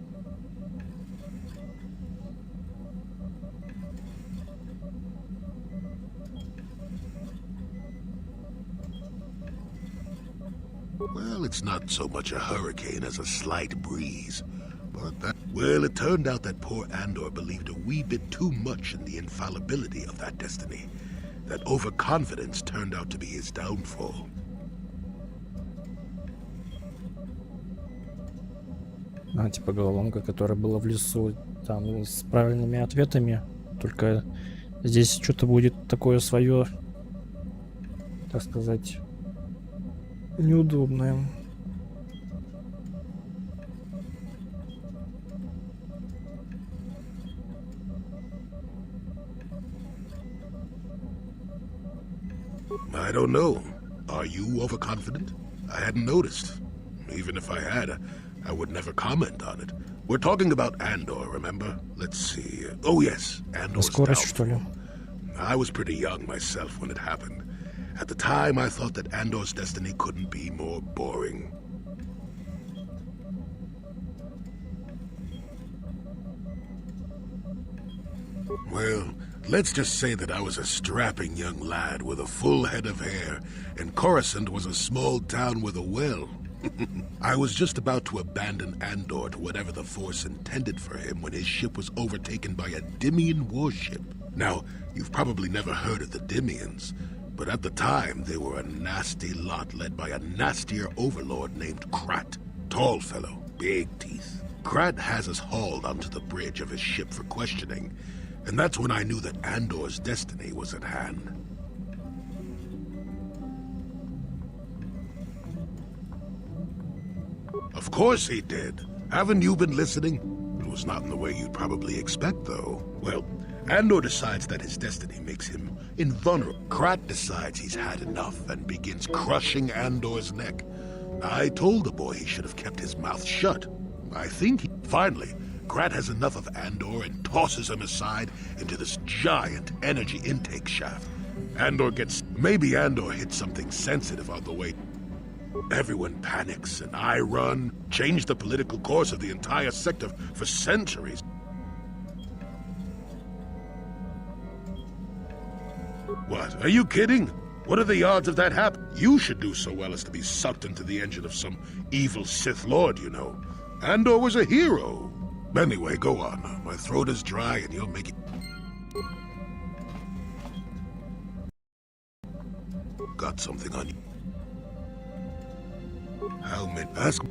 Well, it's not so much a hurricane as a slight breeze. But that... Well, it turned out that poor Andor believed a wee bit too much in the infallibility of that destiny. That overconfidence turned out to be his downfall. Типа головоломка, которая была в лесу, там с правильными ответами. Только здесь что-то будет такое свое, так сказать, неудобное. I don't know. Are you overconfident? I hadn't noticed. Even if I had, I would never comment on it. We're talking about Andor, remember? Let's see. Oh yes, Andor's Скорость, что ли? downfall. I was pretty young myself when it happened. At the time, I thought that Andor's destiny couldn't be more boring. Well, let's just say that I was a strapping young lad with a full head of hair, and Coruscant was a small town with a well. I was just about to abandon Andor to whatever the Force intended for him when his ship was overtaken by a Dimian warship. Now, you've probably never heard of the Dimians, but at the time they were a nasty lot led by a nastier overlord named Krat. Tall fellow, big teeth. Krat has us hauled onto the bridge of his ship for questioning, and that's when I knew that Andor's destiny was at hand. Of course he did. Haven't you been listening? It was not in the way you'd probably expect, though. Well, Andor decides that his destiny makes him invulnerable. Krat decides he's had enough and begins crushing Andor's neck. I told the boy he should have kept his mouth shut. I think he... Finally, Krat has enough of Andor and tosses him aside into this giant energy intake shaft. Andor gets... Maybe Andor hit something sensitive on the way. Everyone panics, and I run, change the political course of the entire sector for centuries. What? Are you kidding? What are the odds of that happening? You should do so well as to be sucked into the engine of some evil Sith Lord, you know. Andor was a hero. Anyway, go on. My throat is dry, and you're making... Got something on you. How many... Ask...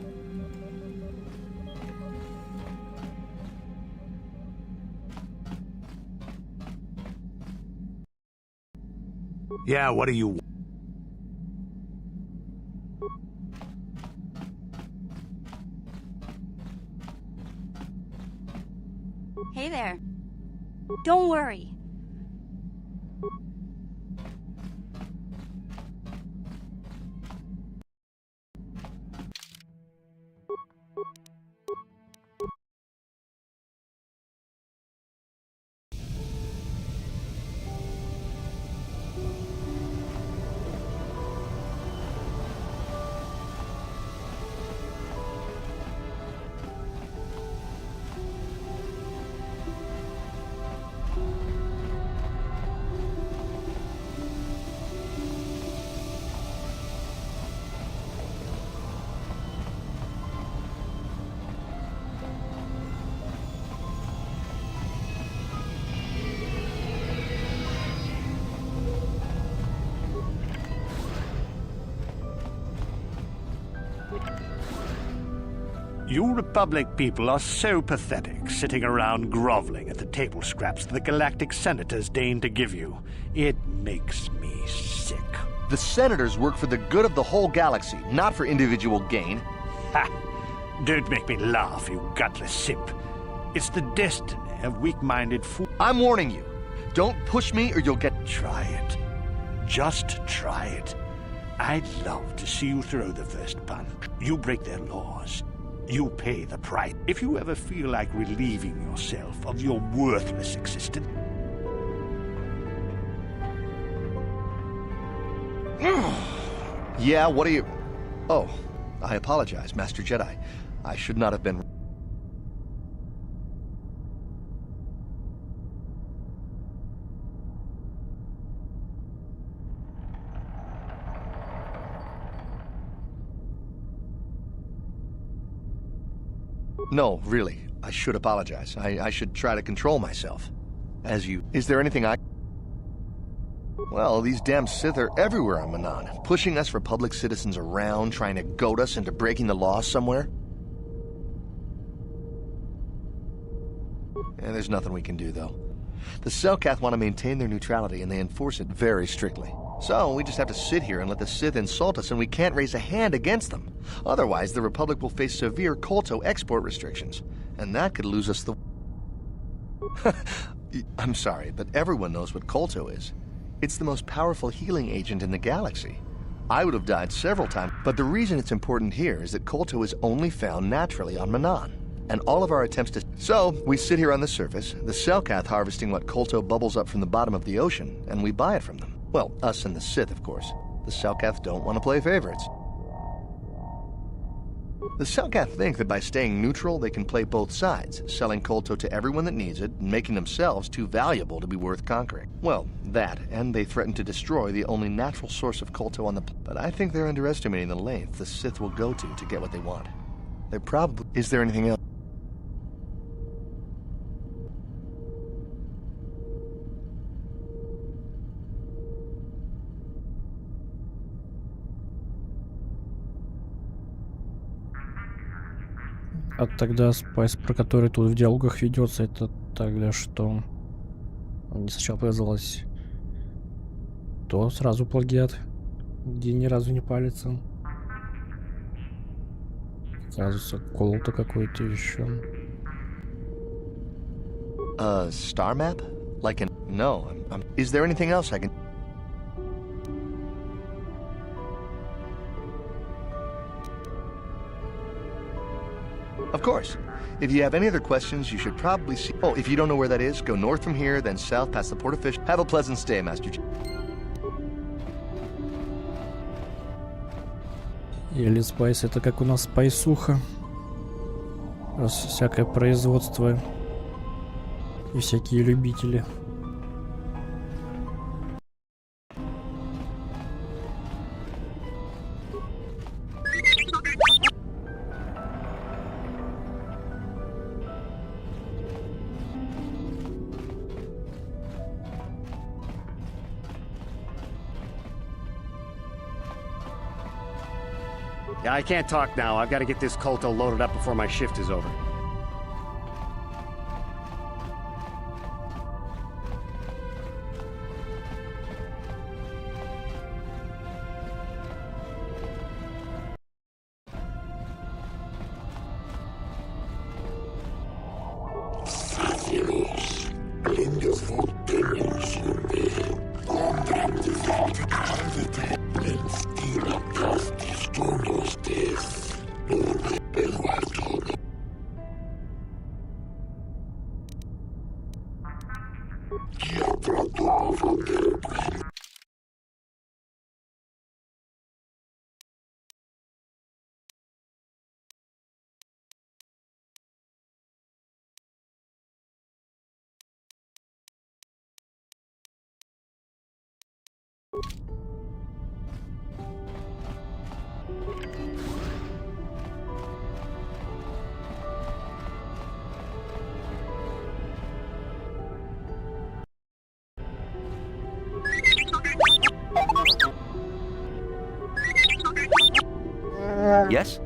Yeah, what do you want? Hey there. Don't worry. You Republic people are so pathetic, sitting around groveling at the table scraps the galactic senators deign to give you. It makes me sick. The senators work for the good of the whole galaxy, not for individual gain. Ha! Don't make me laugh, you gutless simp. It's the destiny of weak-minded fools. I'm warning you. Don't push me or you'll get... Try it. Just try it. I'd love to see you throw the first punch. You break their laws. You pay the price. If you ever feel like relieving yourself of your worthless existence... Yeah, what do you... Oh, I apologize, Master Jedi. I should not have been... No, really. I should apologize. I should try to control myself. Is there anything I... Well, these damn Sith are everywhere on Manan, pushing us Republic citizens around, trying to goad us into breaking the law somewhere. There's nothing we can do, though. The Selkath want to maintain their neutrality, and they enforce it very strictly. So, we just have to sit here and let the Sith insult us, and we can't raise a hand against them. Otherwise, the Republic will face severe Kolto export restrictions, and that could lose us the... I'm sorry, but everyone knows what Kolto is. It's the most powerful healing agent in the galaxy. I would have died several times, but the reason it's important here is that Kolto is only found naturally on Manan. And all of our attempts to... So, we sit here on the surface, the Selkath harvesting what Kolto bubbles up from the bottom of the ocean, and we buy it from them. Well, us and the Sith, of course. The Selkath don't want to play favorites. The Selkath think that by staying neutral, they can play both sides, selling Kolto to everyone that needs it, and making themselves too valuable to be worth conquering. Well, that, and they threaten to destroy the only natural source of Kolto on the planet. But I think they're underestimating the length the Sith will go to get what they want. They're probably... Is there anything else? А тогда спайс, про который тут в диалогах ведется, это тогда что? Мне сначала показалось, то сразу плагиат, где ни разу не палится. Оказывается, колото какой-то еще. Star map? Like an... No, Is there anything else I can... Of course. If you have any other questions, you should probably see... Oh, if you don't know where that is, go north from here, then south past the Port of Fish. Have a pleasant stay, Master Chief. Или спайс, это как у нас спайсуха. Раз всякое производство и всякие любители. Yeah, I can't talk now. I've got to get this Kolto loaded up before my shift is over. Yes?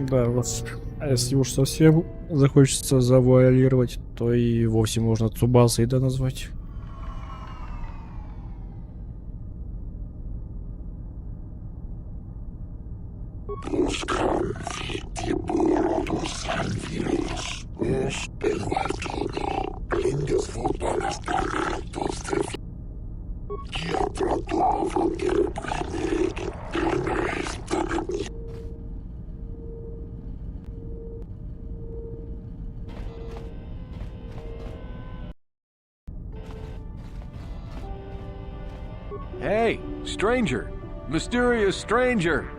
Да, вот. А если уж совсем захочется завуалировать, то и вовсе можно Цубаса Ида назвать. Hey, stranger! Mysterious stranger!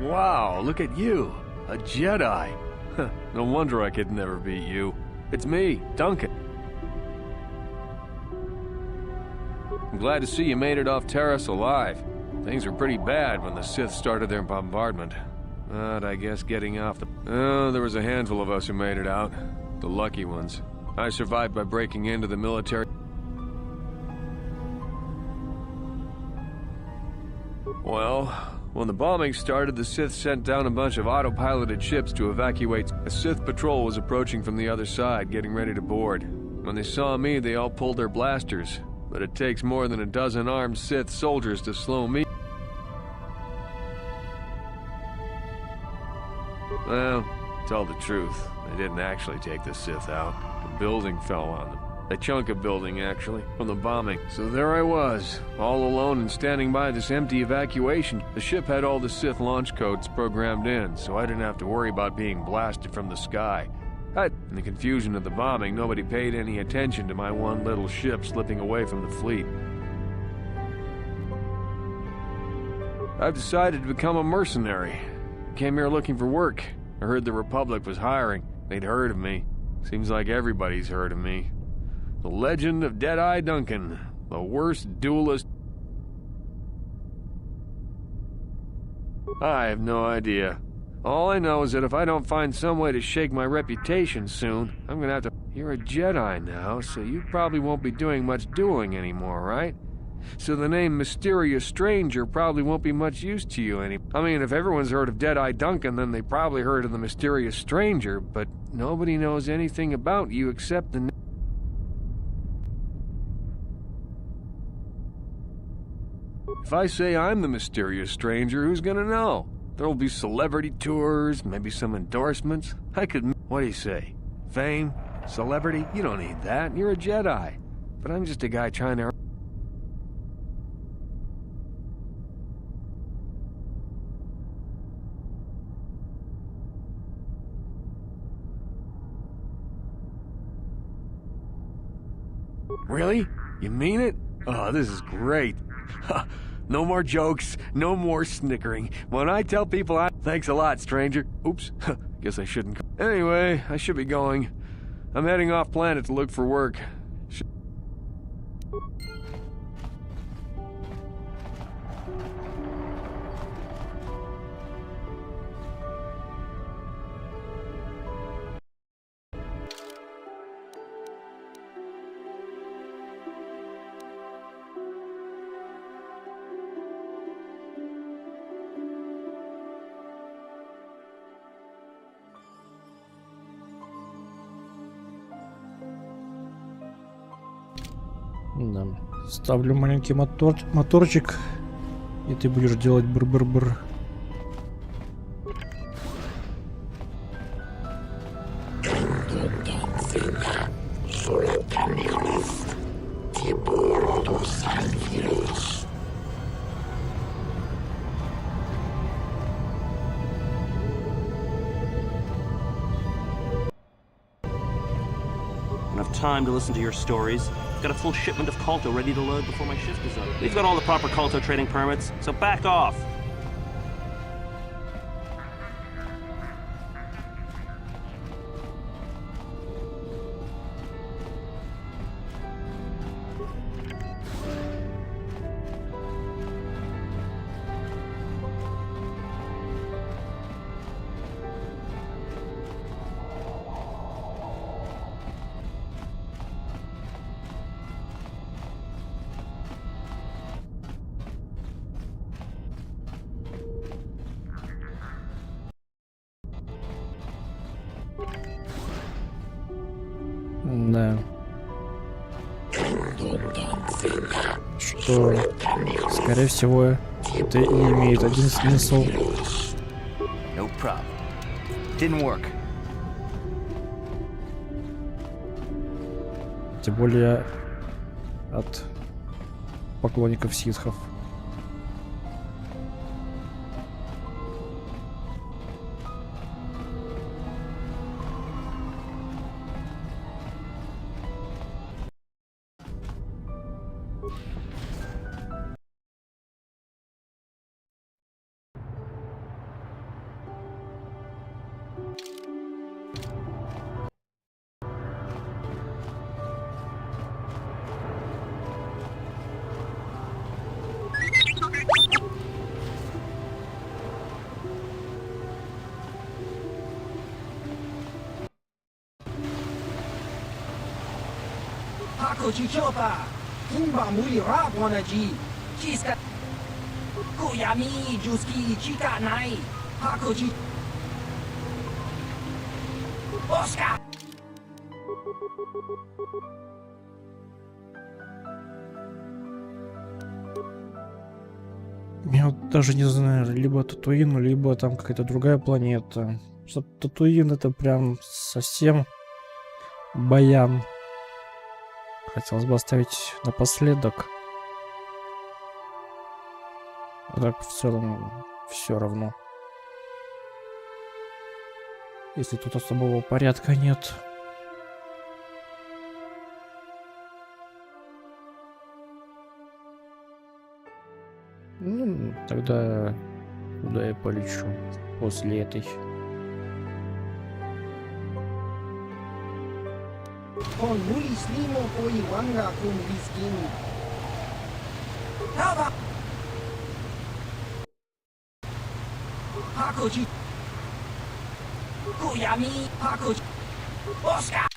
Wow, look at you. A Jedi. No wonder I could never beat you. It's me, Duncan. I'm glad to see you made it off Terrace alive. Things were pretty bad when the Sith started their bombardment. But I guess getting off the... Oh, there was a handful of us who made it out. The lucky ones. I survived by breaking into the military... Well, when the bombing started, the Sith sent down a bunch of autopiloted ships to evacuate. A Sith patrol was approaching from the other side, getting ready to board. When they saw me, they all pulled their blasters. But it takes more than a dozen armed Sith soldiers to slow me. Well, to tell the truth, they didn't actually take the Sith out. The building fell on them. A chunk of building, actually, from the bombing. So there I was, all alone and standing by this empty evacuation. The ship had all the Sith launch codes programmed in, so I didn't have to worry about being blasted from the sky. In the confusion of the bombing, nobody paid any attention to my one little ship slipping away from the fleet. I've decided to become a mercenary. Came here looking for work. I heard the Republic was hiring. They'd heard of me. Seems like everybody's heard of me. The legend of Deadeye Duncan, the worst duelist... I have no idea. All I know is that if I don't find some way to shake my reputation soon, I'm gonna have to... You're a Jedi now, so you probably won't be doing much dueling anymore, right? So the name Mysterious Stranger probably won't be much use to you anymore. I mean, if everyone's heard of Deadeye Duncan, then they probably heard of the Mysterious Stranger, but nobody knows anything about you except the... If I say I'm the Mysterious Stranger, who's gonna know? There'll be celebrity tours, maybe some endorsements. I could... What do you say? Fame? Celebrity? You don't need that. You're a Jedi. But I'm just a guy trying to... Really? You mean it? Oh, this is great. No more jokes, no more snickering. When I tell people I... Thanks a lot, stranger. Oops, guess I shouldn't... Anyway, I should be going. I'm heading off planet to look for work. Да. Ставлю маленький моторчик, и ты будешь делать бр-бр-бр. Enough time to listen to your stories. Got a full shipment of Colto ready to load before my shift is up. We've got all the proper Colto trading permits, so back off! что, скорее всего, это и имеет один смысл. No problem. Didn't work. Тем более от поклонников ситхов. Hakochichopa, Kimba Muli Rabwanaji, Chiska Koyami, Juski, Chika Nai, Hakochi Oscar. Я вот даже не знаю, либо Татуин, либо там какая-то другая планета. Что Татуин это прям совсем баян. Хотелось бы оставить напоследок. А так в целом все равно. Если тут особого порядка нет. Ну, тогда куда я полечу после этой? Con Mulis Limo Koiwanga Kun Viskin. Tava Hakochi Koyami Hakochi Oscar.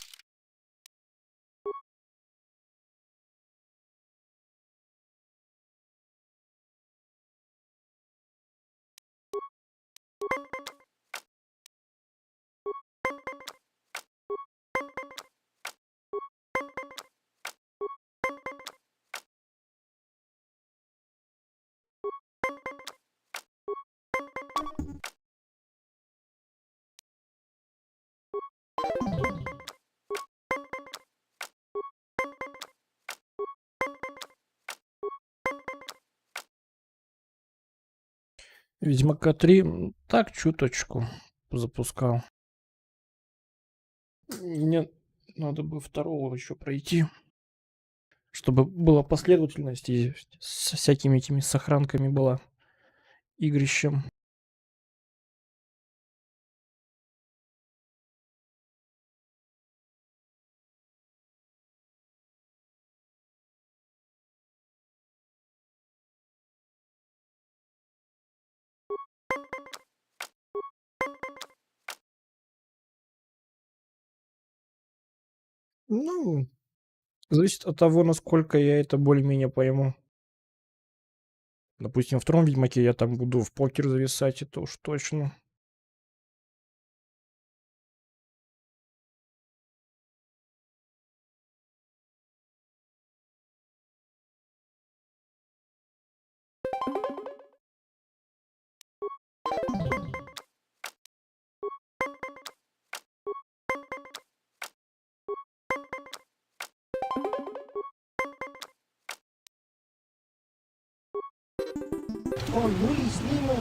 Ведьмака 3 так чуточку запускал. Мне надо бы второго еще пройти, чтобы была последовательность и со всякими этими сохранками была игрищем. Ну, зависит от того, насколько я это более-менее пойму. Допустим, в втором Ведьмаке я там буду в покер зависать, это уж точно. Con Mulis Limo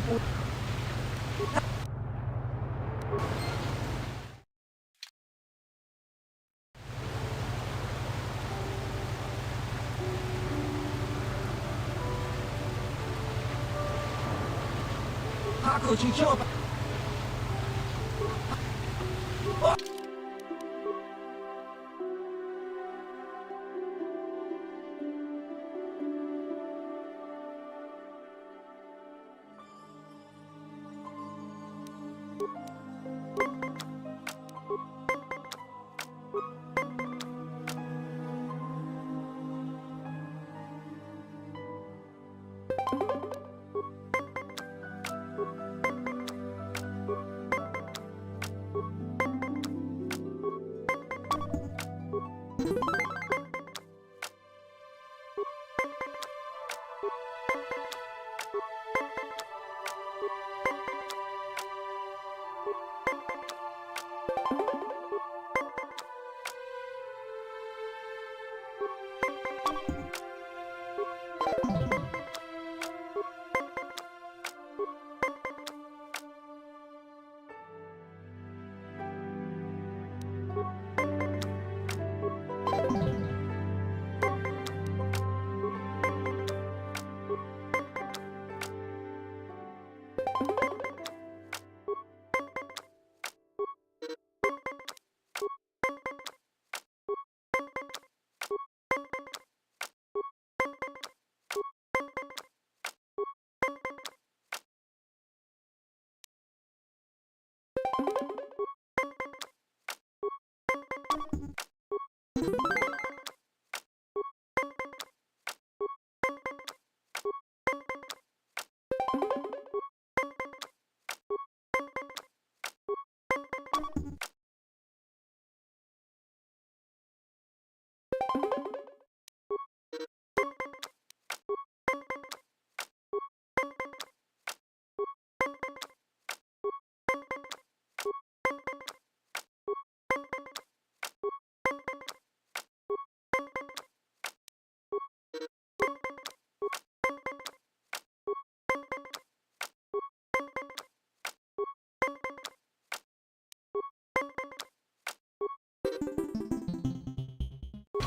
Hakochi Chopa.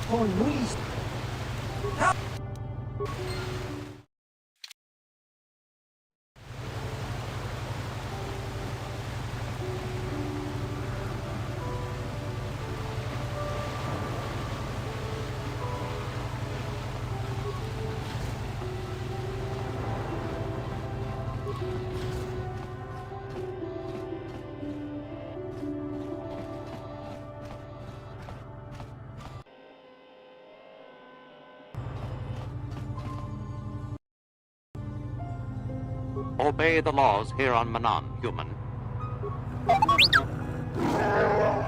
Ton muli. Obey the laws here on Manan, human.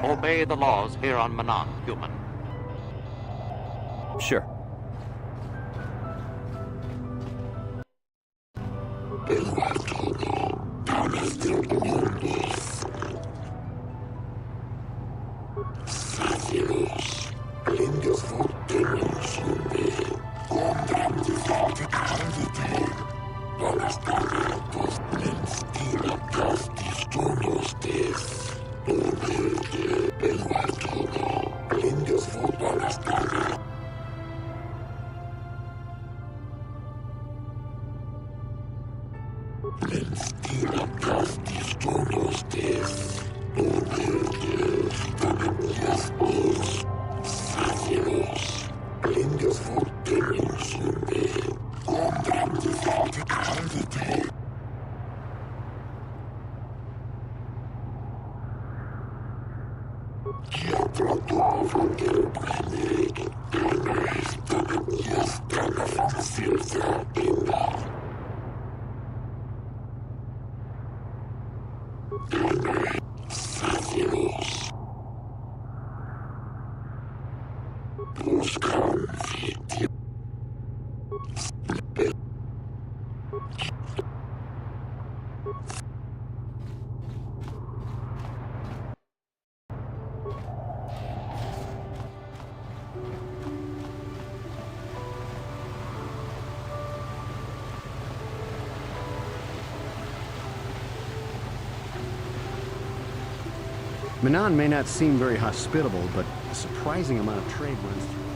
Obey the laws here on Manan, human. Sure. Manan may not seem very hospitable, but a surprising amount of trade runs through.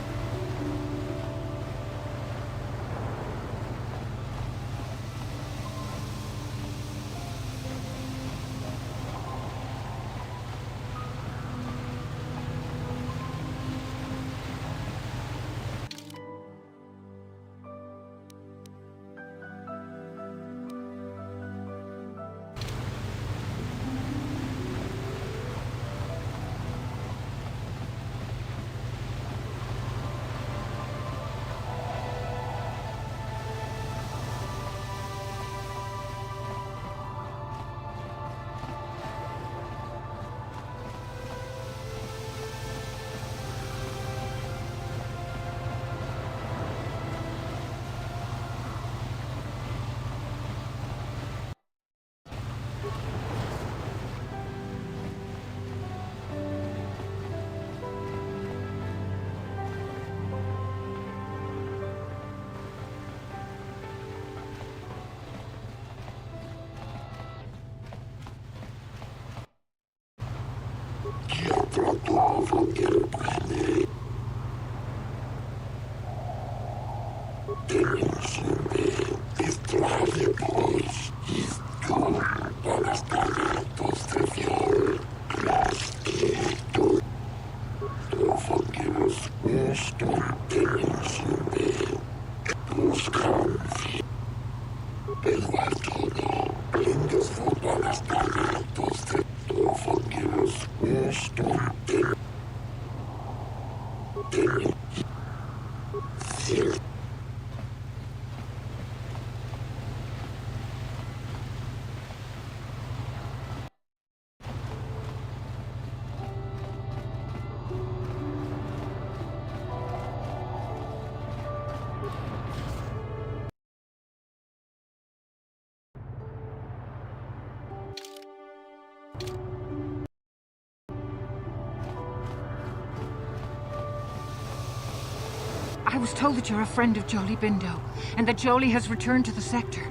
I was told that you're a friend of Jolie Bindo, and that Jolie has returned to the sector.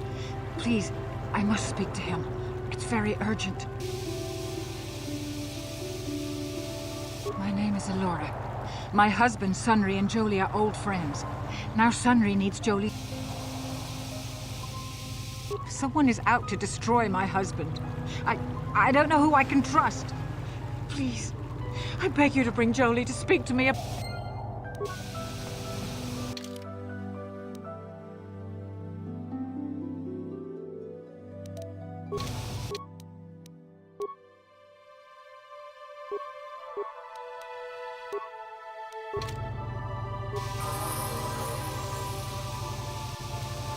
Please, I must speak to him. It's very urgent. My name is Alora. My husband, Sunry, and Jolie are old friends. Now Sunry needs Jolie. Someone is out to destroy my husband. I don't know who I can trust. Please, I beg you to bring Jolie to speak to me.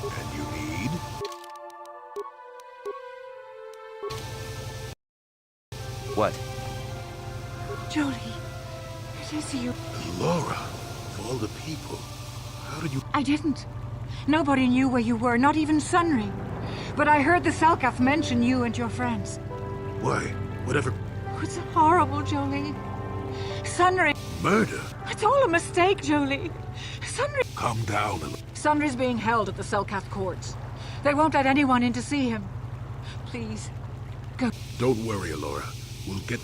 And you need? What? Jolie, it is you. Laura, of all the people, how did you... I didn't. Nobody knew where you were, not even Sunry. But I heard the Selkath mention you and your friends. Why? Whatever... It's horrible, Jolie. Sunry... Murder? It's all a mistake, Jolie. Sunry... Calm down. Sunry's being held at the Selkath courts. They won't let anyone in to see him. Please, go. Don't worry, Laura. We'll get...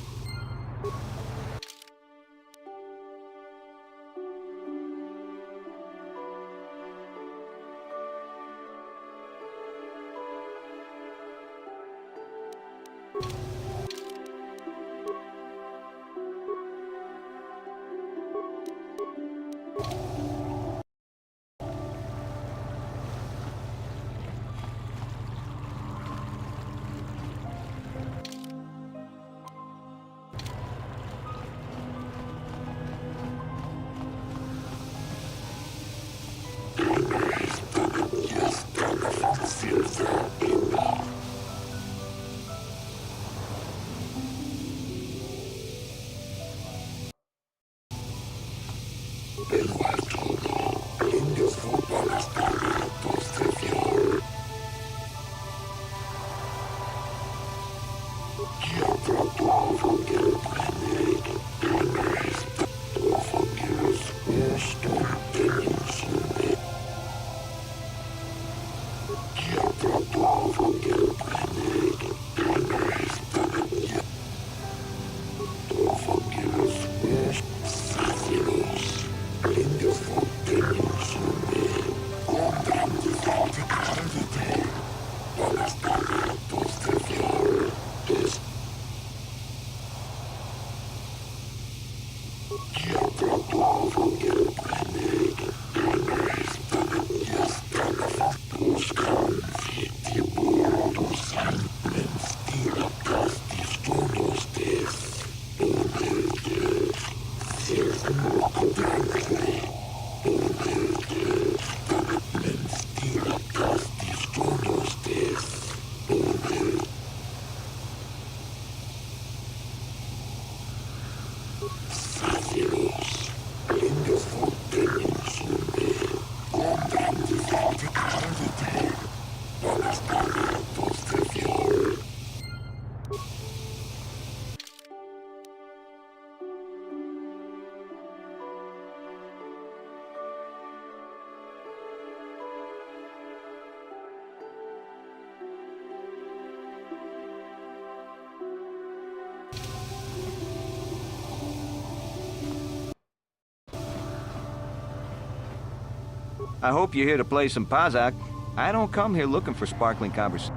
I hope you're here to play some Pazak. I don't come here looking for sparkling conversation.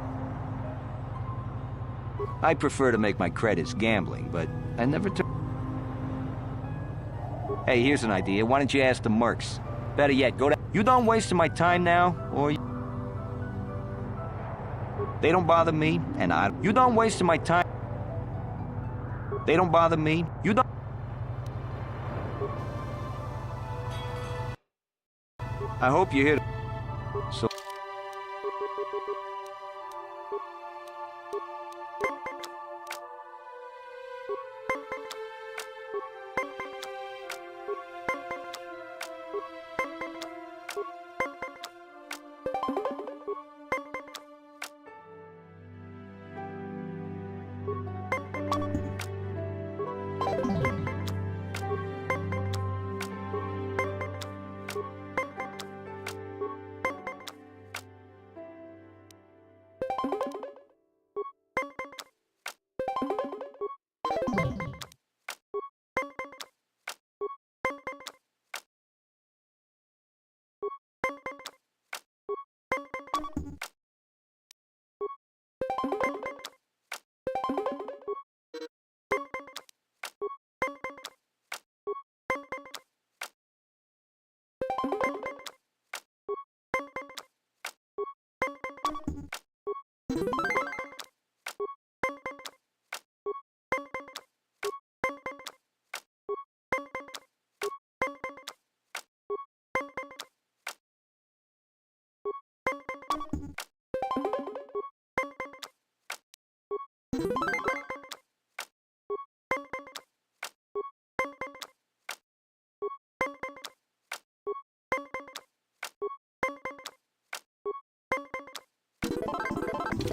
I prefer to make my credits gambling, but I never took... Hey, here's an idea. Why don't you ask the mercs? Better yet, go down... You done wasting my time now, or... They don't bother me, and I... You done wasting my time... They don't bother me. You don't... I hope you're here to... So...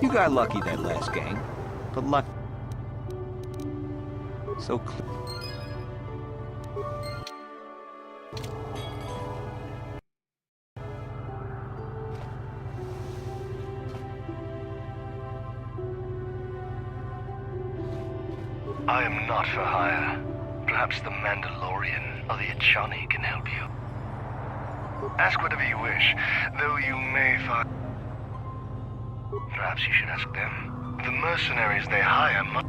You got lucky that last game. But luck... So clear. I am not for hire. Perhaps the Mandalorian or the Achani can help you. Ask whatever you wish, though you may find... Perhaps you should ask them. The mercenaries they hire must...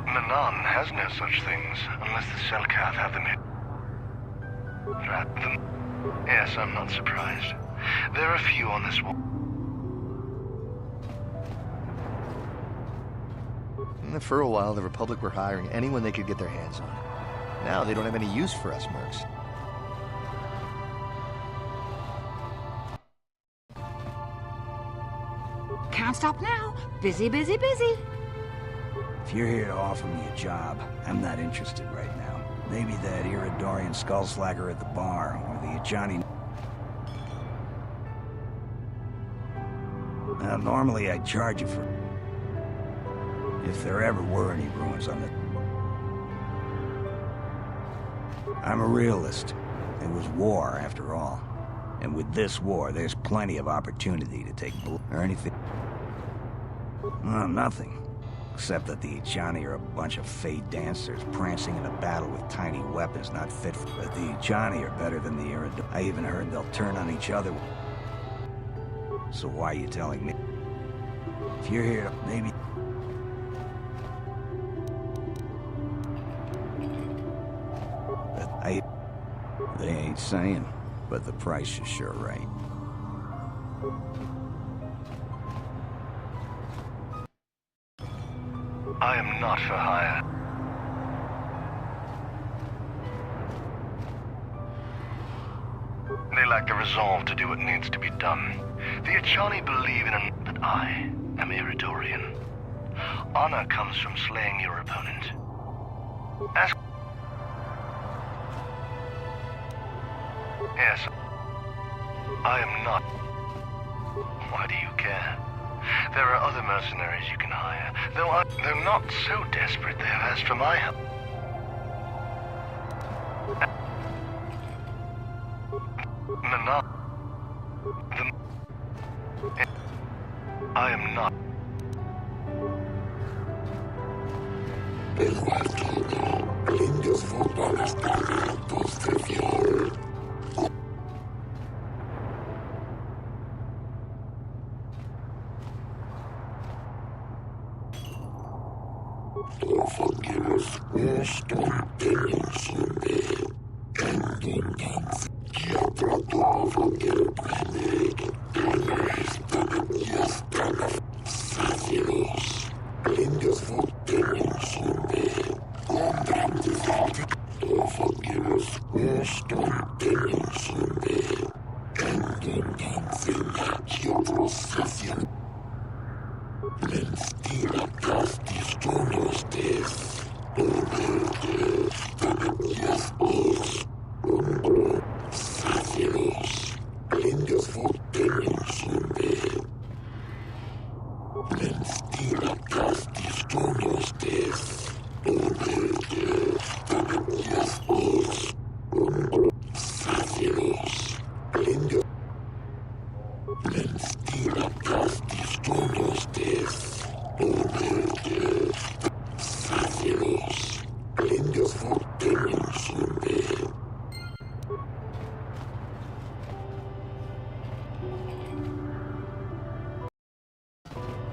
Manon has no such things, unless the Selkath have them hit. Perhaps them... Yes, I'm not surprised. There are few on this wall. For a while, the Republic were hiring anyone they could get their hands on. Now they don't have any use for us mercs. Can't stop now. Busy, busy, busy. If you're here to offer me a job, I'm not interested right now. Maybe that Iridorian skullslagger at the bar, or the Ajani... Now, normally I'd charge you for... if there ever were any ruins on it. I'm a realist. It was war, after all. And with this war, there's plenty of opportunity to take or anything. Nothing. Except that the Ajani are a bunch of fey dancers prancing in a battle with tiny weapons not fit for... But the Ajani are better than the Irid. I even heard they'll turn on each other. So why are you telling me? If you're here, maybe... They ain't saying, but the price is sure right. I am not for hire. They lack the resolve to do what needs to be done. The Achani believe in but I am Iridorian. Honor comes from slaying your opponent. Ask... Yes. I am not. Why do you care? There are other mercenaries you can hire, though they're not so desperate they have asked for my help. Manon. I am not.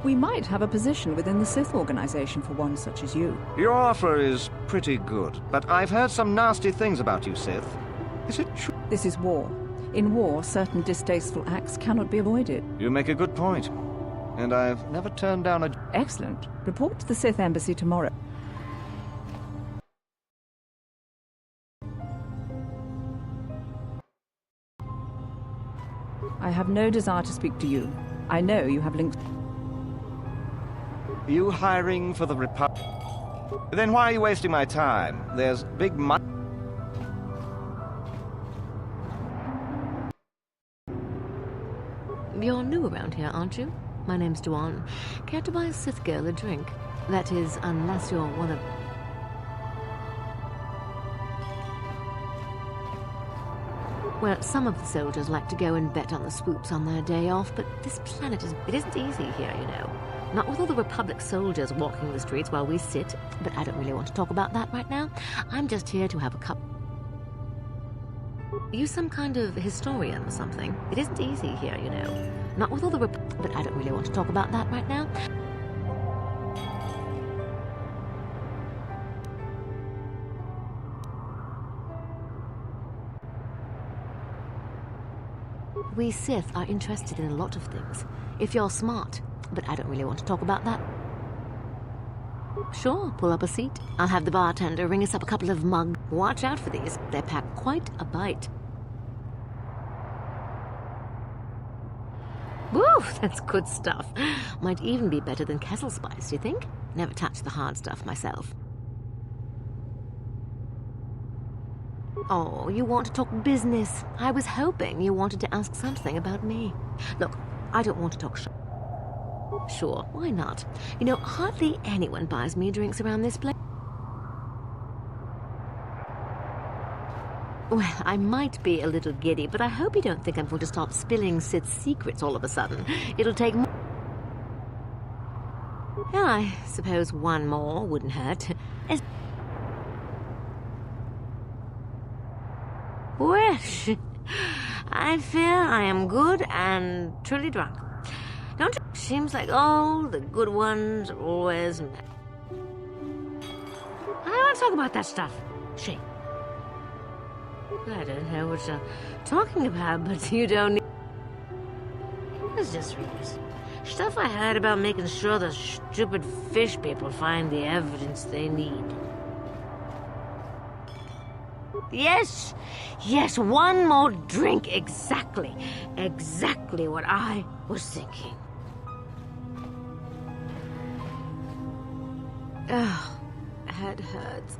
We might have a position within the Sith organization for one such as you. Your offer is pretty good, but I've heard some nasty things about you, Sith. Is it true? This is war. In war, certain distasteful acts cannot be avoided. You make a good point. And I've never turned down a... Excellent. Report to the Sith Embassy tomorrow. I have no desire to speak to you. I know you have links... You hiring for the Republic? Then why are you wasting my time? There's big money... You're new around here, aren't you? My name's Duan. Care to buy a Sith girl a drink? That is, unless you're one of... Well, some of the soldiers like to go and bet on the swoops on their day off, but this planet is... It isn't easy here, you know. Not with all the Republic soldiers walking the streets while we sit, but I don't really want to talk about that right now. I'm just here to have a cup... You some kind of historian or something? It isn't easy here, you know. Not with all the but I don't really want to talk about that right now. We Sith are interested in a lot of things. If you're smart, but I don't really want to talk about that. Sure, pull up a seat. I'll have the bartender ring us up a couple of mugs. Watch out for these. They pack quite a bite. Woo, that's good stuff. Might even be better than Kessel Spice, you think? Never touched the hard stuff myself. Oh, you want to talk business. I was hoping you wanted to ask something about me. Look, I don't want to talk Sure, why not? You know, hardly anyone buys me drinks around this place. Well, I might be a little giddy, but I hope you don't think I'm going to start spilling Sith's secrets all of a sudden. It'll take more... Well, I suppose one more wouldn't hurt. Well, I fear I am good and truly drunk. Don't you? Seems like all the good ones are always met. I don't want to talk about that stuff. Shame. I don't know what you're talking about, but you don't need... It's just rumors. Stuff I heard about making sure the stupid fish people find the evidence they need. Yes, yes, one more drink, exactly. Exactly what I was thinking. Ugh, head hurts.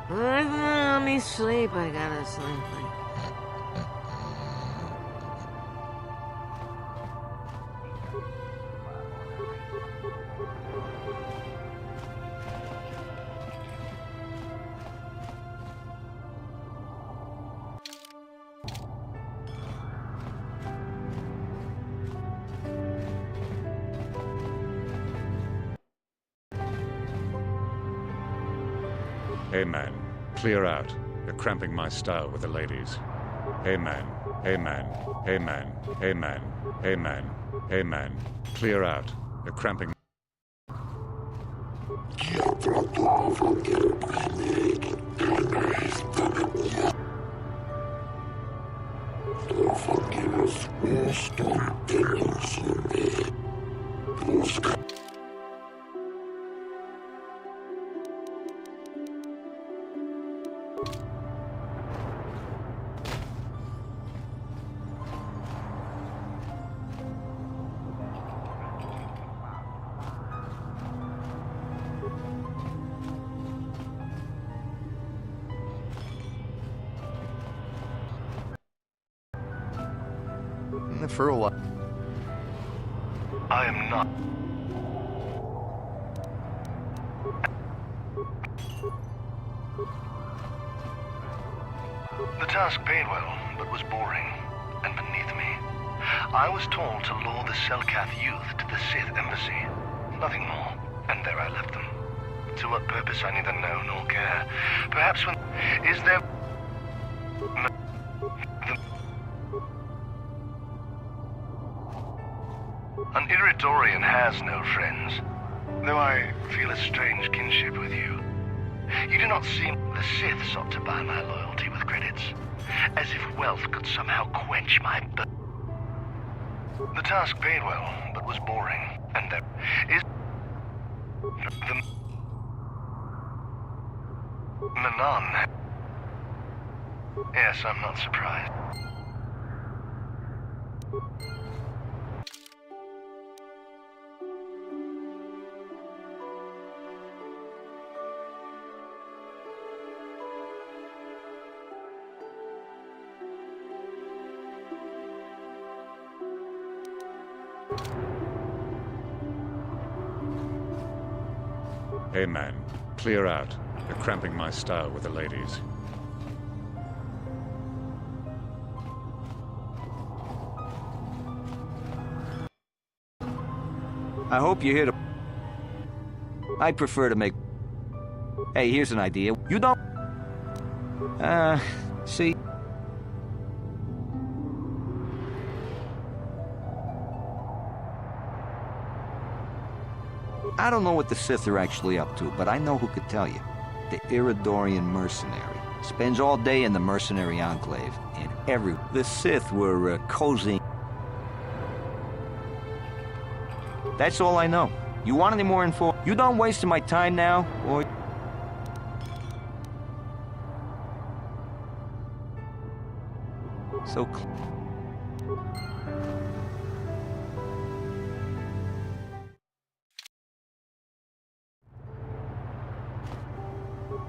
Let me sleep, I gotta sleep. Hey man, clear out. You're cramping my style with the ladies. Hey man, hey man, hey man, hey man, hey man, hey man, clear out. You're cramping. For a while. I am not. The task paid well, but was boring and beneath me. I was told to lure the Selkath youth to the Sith embassy. Nothing more, and there I left them. To what purpose I neither know nor care. Perhaps when... Is there... An Iridorian has no friends, though I feel a strange kinship with you. You do not seem... The Sith sought to buy my loyalty with credits, as if wealth could somehow quench my... The task paid well, but was boring, and there is... The... Manon... Yes, I'm not surprised. Hey man, clear out. You're cramping my style with the ladies. I hope you're here to... I'd prefer to make... Hey, here's an idea. You don't... see... I don't know what the Sith are actually up to, but I know who could tell you. The Iridorian mercenary. Spends all day in the mercenary enclave, and the Sith were cozying. That's all I know. You want any more info? You done wasting my time now, or... So...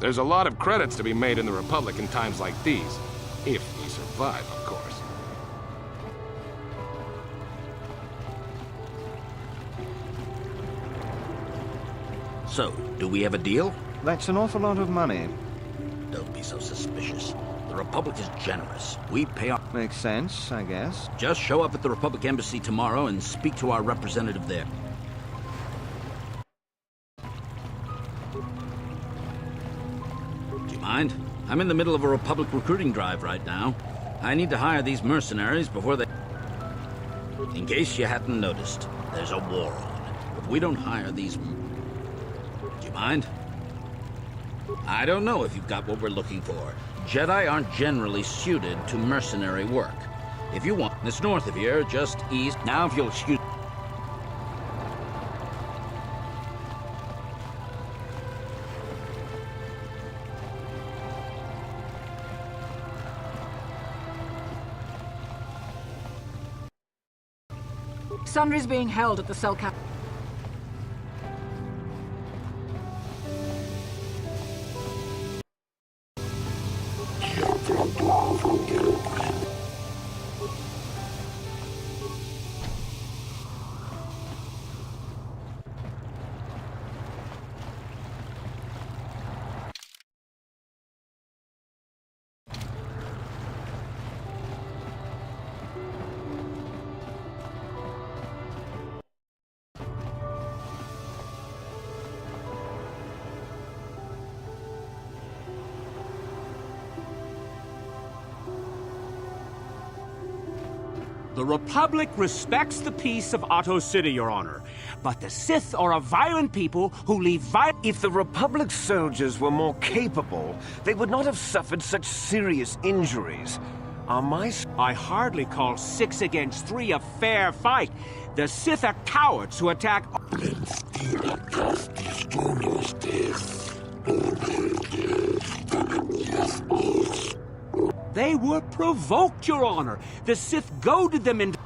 There's a lot of credits to be made in the Republic in times like these. If we survive, of course. So, do we have a deal? That's an awful lot of money. Don't be so suspicious. The Republic is generous. We pay our... Makes sense, I guess. Just show up at the Republic Embassy tomorrow and speak to our representative there. Mind? I'm in the middle of a Republic recruiting drive right now. I need to hire these mercenaries before they... In case you hadn't noticed, there's a war on. If we don't hire these... Do you mind? I don't know if you've got what we're looking for. Jedi aren't generally suited to mercenary work. If you want, it's north of here, just east. Now, if you'll excuse... Sundry's being held at the cell cap. The Republic respects the peace of Otto City, Your Honor. But the Sith are a violent people who leave If the Republic soldiers were more capable, they would not have suffered such serious injuries. I hardly call 6 against 3 a fair fight. The Sith are cowards who attack... They were provoked, Your Honor. The Sith goaded them into...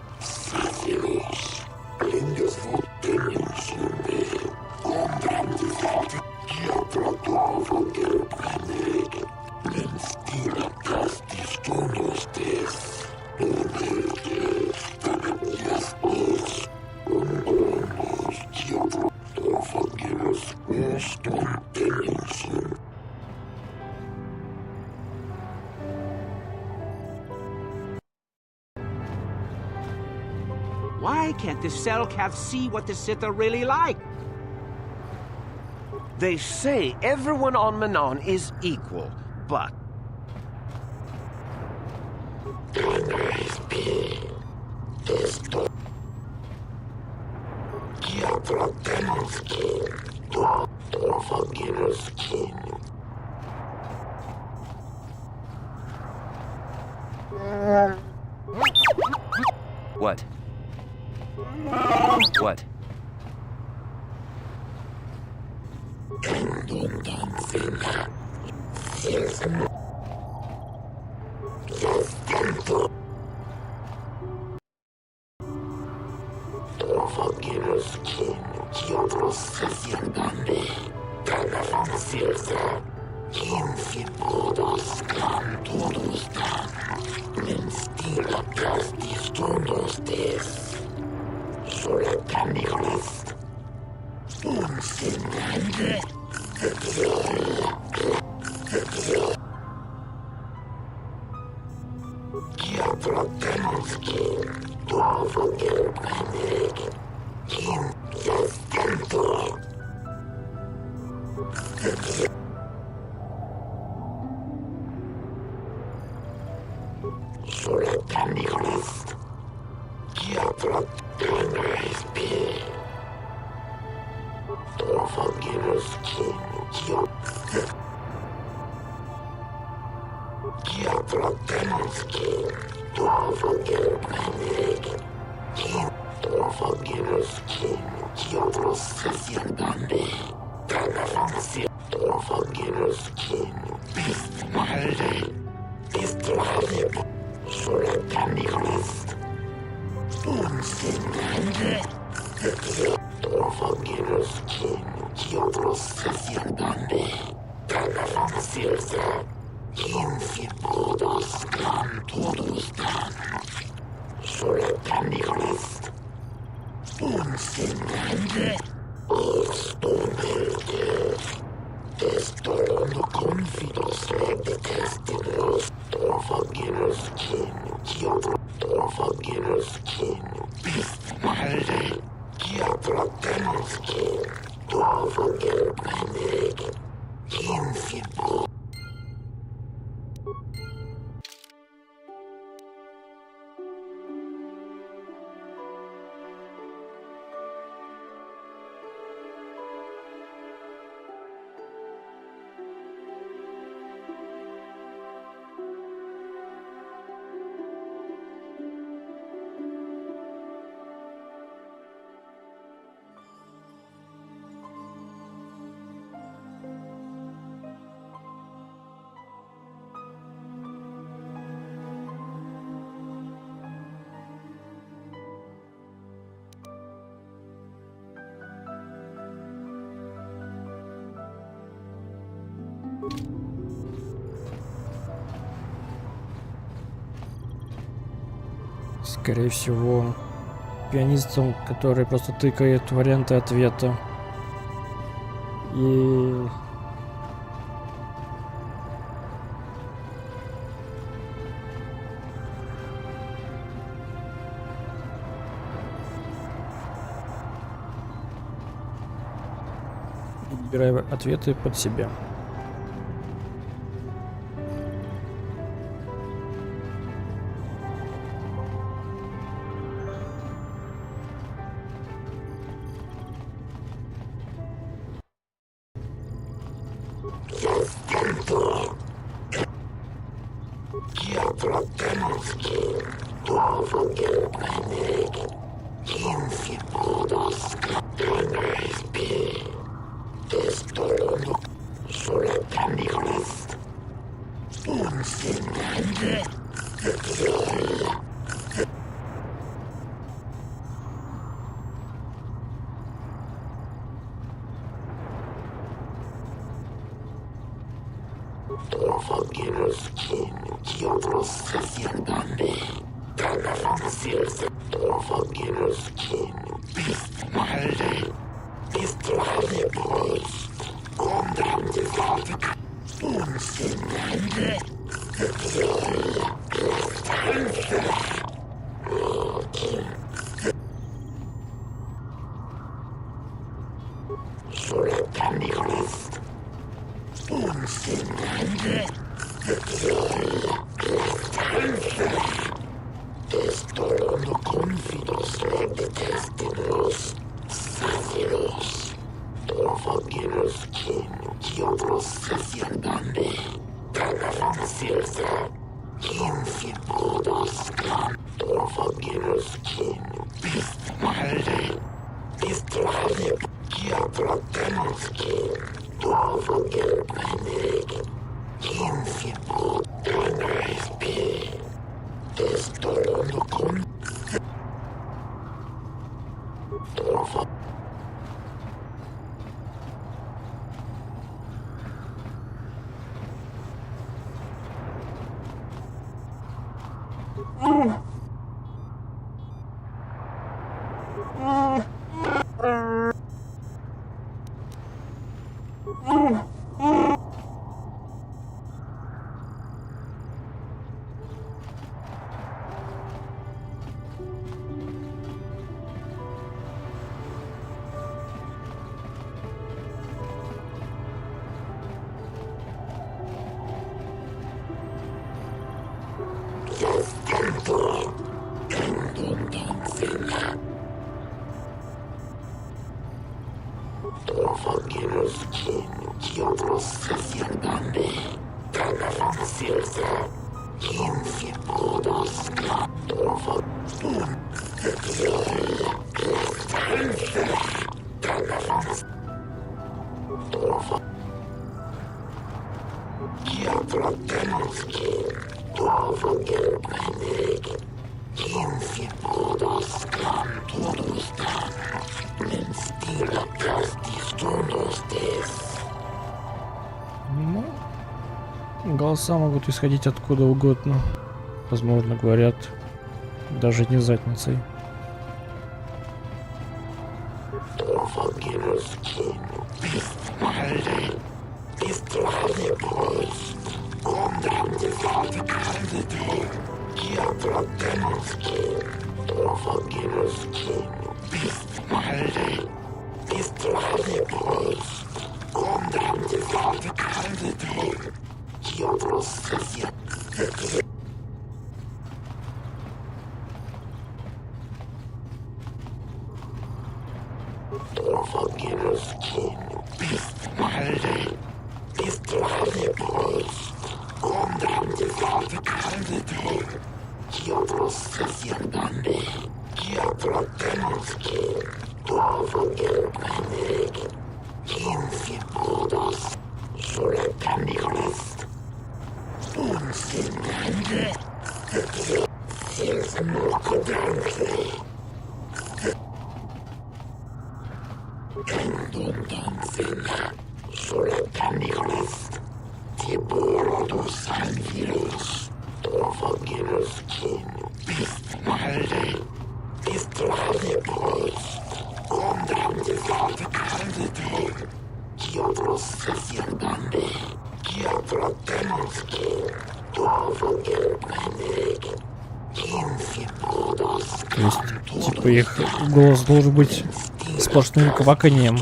Why can't the Cellcath see what the Sith are really like? They say everyone on Manon is equal, but... What? What? Скорее всего, пианистом, который просто тыкает варианты ответа. И... выбирая ответы под себя. Ну, голоса могут исходить откуда угодно. Возможно, говорят даже не задницей. То есть, типа, их голос должен быть сплошным кваканьем.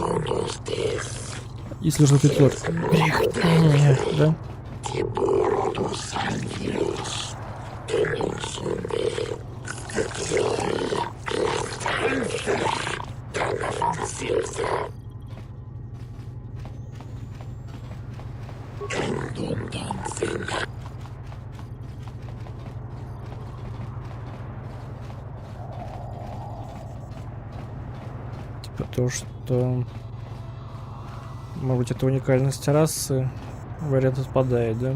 Если что-то только брехня, да? Типа то, что... Может быть, это уникальность расы, вариант отпадает, да?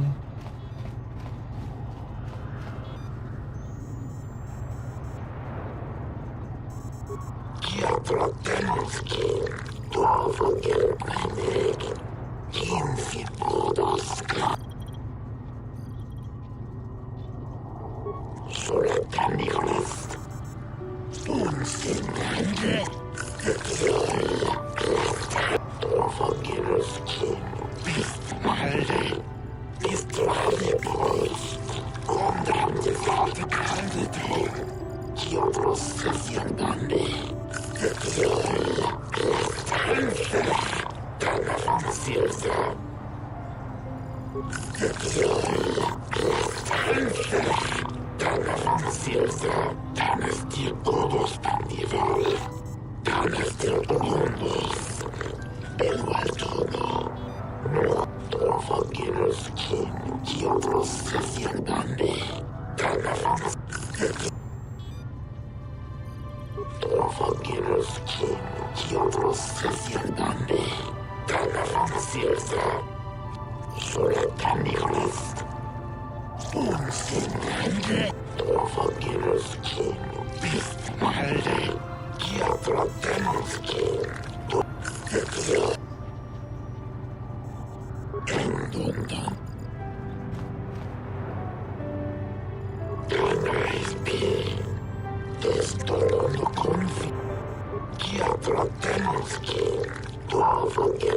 Chi ha trattenuto dopo che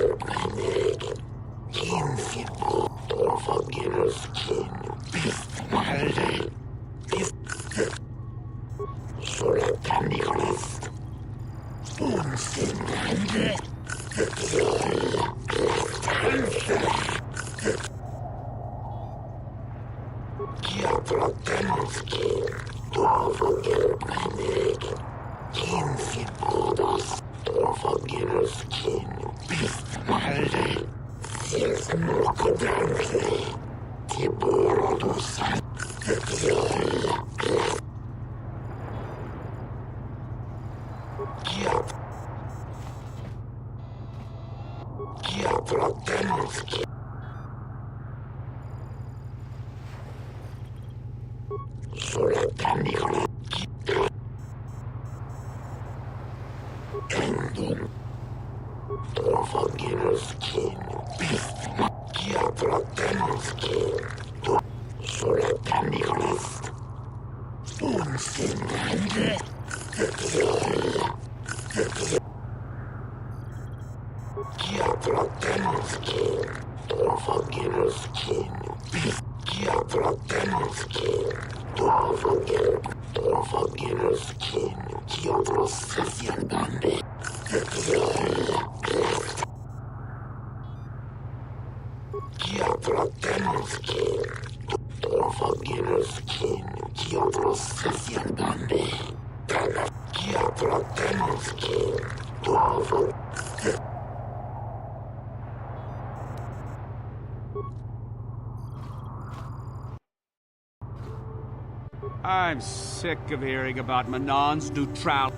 I'm sick of hearing about Manon's neutrality.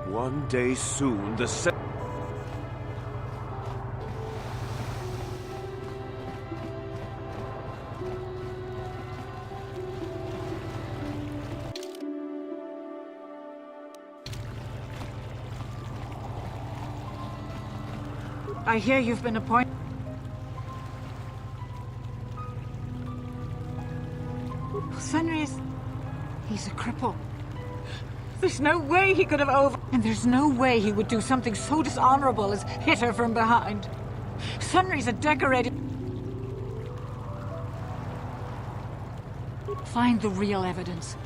One day soon, the I hear you've been appointed. Fenris, he's a cripple. There's no way he could have and there's no way he would do something so dishonorable as hit her from behind. Sunry's a decorated... Find the real evidence.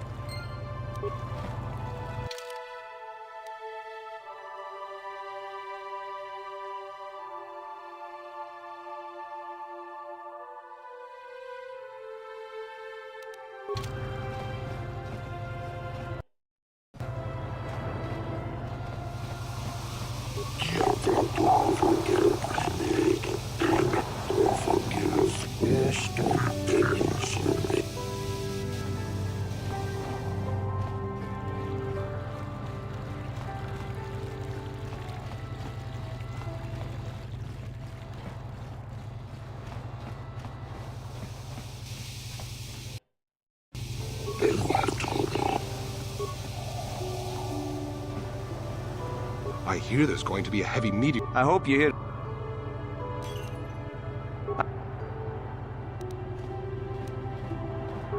I hear there's going to be a heavy meteor. I hope you hear...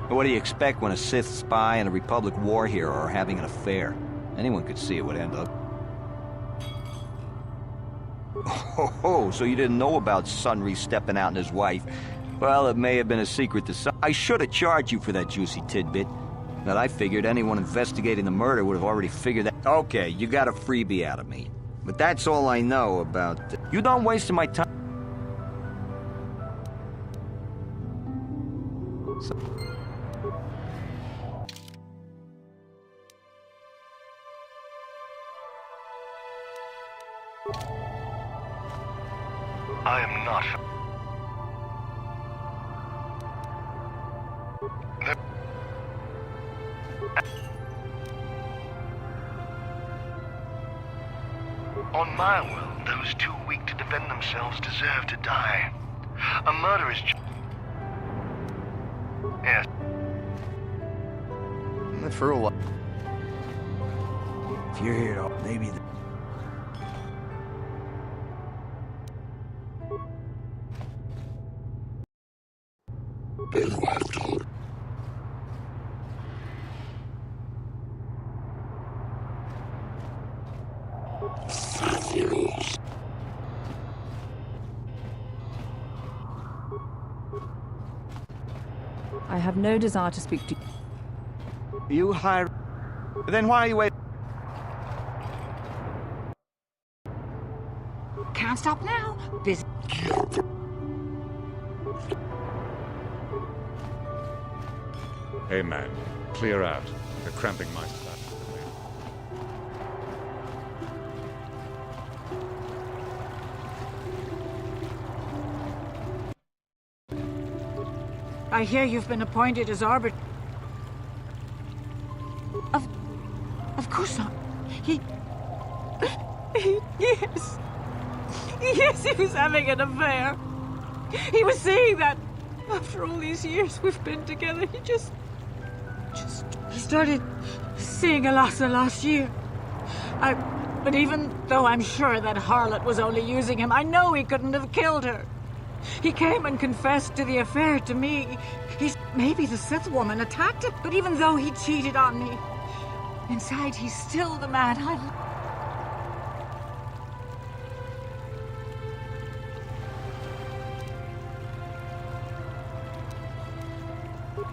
What do you expect when a Sith spy and a Republic war hero are having an affair? Anyone could see it would end up. Oh, so you didn't know about Sunry stepping out and his wife? Well, it may have been a secret to some... I should have charged you for that juicy tidbit. But I figured anyone investigating the murder would have already figured that... Okay, you got a freebie out of me. But that's all I know about... You done wasting my time? I am not... On my world, those too weak to defend themselves deserve to die. A murder is... Yes. For a while. If you're here to... Maybe the... have no desire to speak to you. You hire... Then why are you waiting? Can't stop now. Busy. Hey man, clear out. You're cramping my style. I hear you've been appointed as arbiter. Of course not. Yes. Yes, he was having an affair. He was saying that after all these years we've been together, he started seeing a last year. But even though I'm sure that harlot was only using him, I know he couldn't have killed her. He came and confessed to the affair to me. Maybe the Sith woman attacked him, but even though he cheated on me, inside he's still the man I love.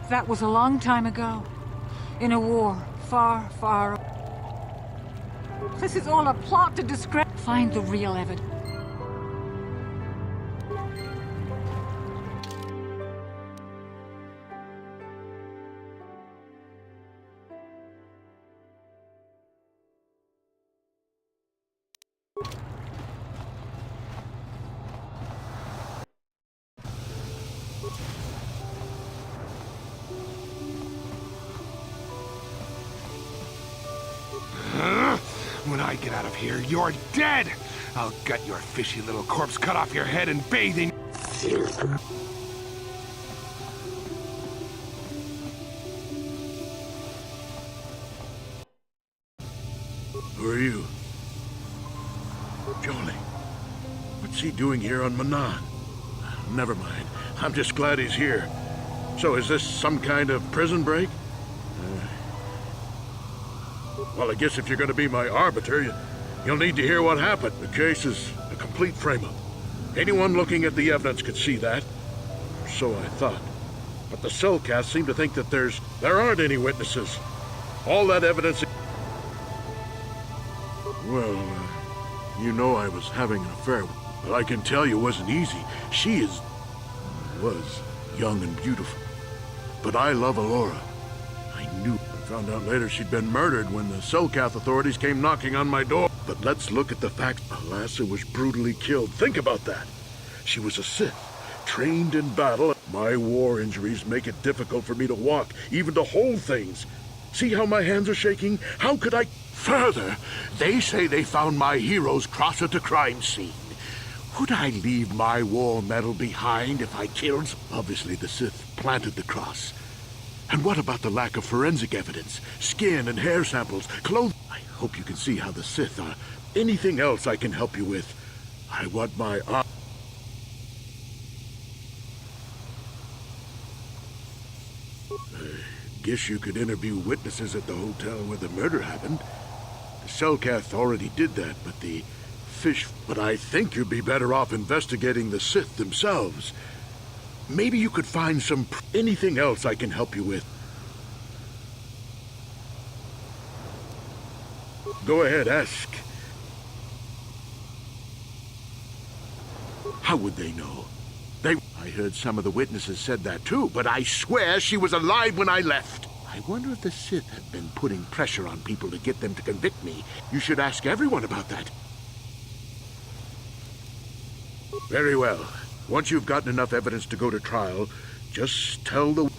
That was a long time ago, in a war far, far away. This is all a plot to find the real evidence. When I get out of here, you're dead! I'll gut your fishy little corpse, cut off your head, and bathe in... Who are you? Jolie. What's he doing here on Manan? Never mind. I'm just glad he's here. So is this some kind of prison break? Well, I guess if you're going to be my arbiter, you'll need to hear what happened. The case is a complete frame-up. Anyone looking at the evidence could see that. Or so I thought. But the Cellcast seem to think that there aren't any witnesses. All that evidence... Well, you know I was having an affair. But I can tell you it wasn't easy. She was young and beautiful. But I love Alora. I knew. Found out later she'd been murdered when the Cellcath authorities came knocking on my door. But let's look at the facts. Alassa was brutally killed. Think about that. She was a Sith, trained in battle. My war injuries make it difficult for me to walk, even to hold things. See how my hands are shaking? How could I... Further, they say they found my hero's cross at the crime scene. Would I leave my war medal behind if I killed? Obviously the Sith planted the cross. And what about the lack of forensic evidence? Skin and hair samples, clothes... I hope you can see how the Sith are. Anything else I can help you with? I want my... Guess you could interview witnesses at the hotel where the murder happened. The Cellcath already did that, but the fish... But I think you'd be better off investigating the Sith themselves. Maybe you could find some... Anything else I can help you with? Go ahead, ask. How would they know? I heard some of the witnesses said that too, but I swear she was alive when I left. I wonder if the Sith have been putting pressure on people to get them to convict me. You should ask everyone about that. Very well. Once you've gotten enough evidence to go to trial, just tell the...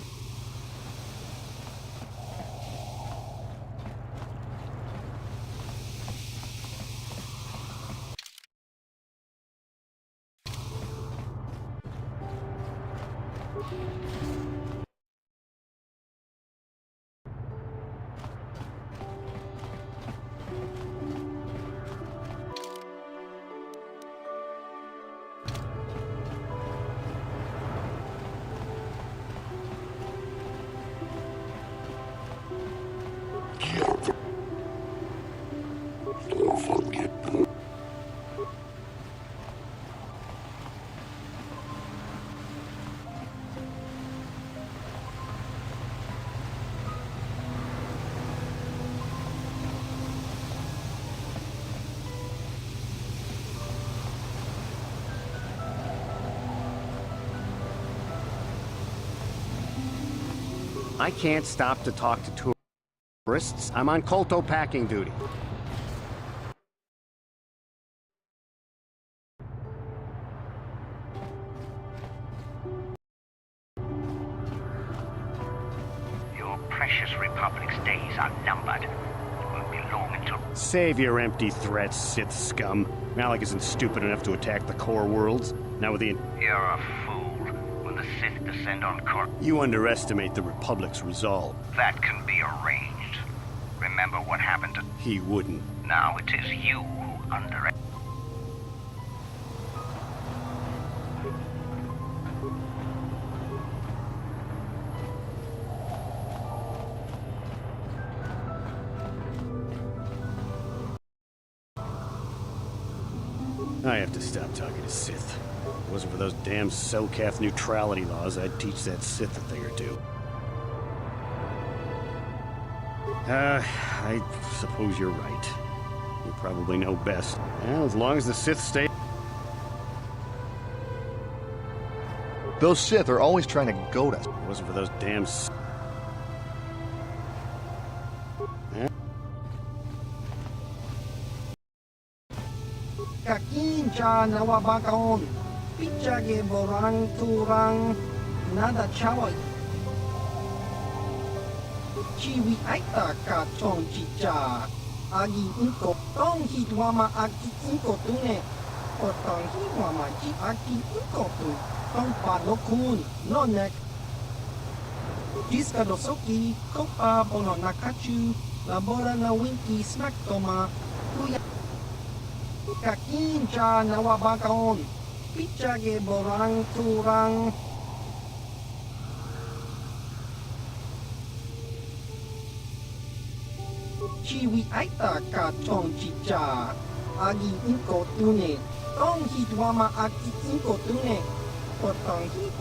I can't stop to talk to tourists. I'm on Kolto packing duty. Your precious Republic's days are numbered. It won't be long until... Save your empty threats, Sith scum. Malik isn't stupid enough to attack the core worlds. Now with the... You're a fool. When the Sith descend on Cor... You underestimate the Republic's resolve. That can be arranged. Remember what happened to... He wouldn't. Now it is you who underestimate... I have to stop talking to Sith. If it wasn't for those damn SoCath neutrality laws, I'd teach that Sith a thing or two. I suppose you're right. You probably know best. Well, as long as the Sith stay... Those Sith are always trying to goad us. If it wasn't for those damn... Kakincha nawabakaon, pichage borang turang, nada chawai. Chiwi aita ka chong chicha, agi inko, tong hitwama aki inko tune, otong hitwama chi aki inko tu, tong panokun, nonek. Jiska dosoki, kopa bono nakachu, labora na winki smack toma, kuya. Kakincha nawabakaon, pichage borang turang. Chiwi aita ka chong chicha, agi inko tune, tong hitwama aki inko tune, potong hit.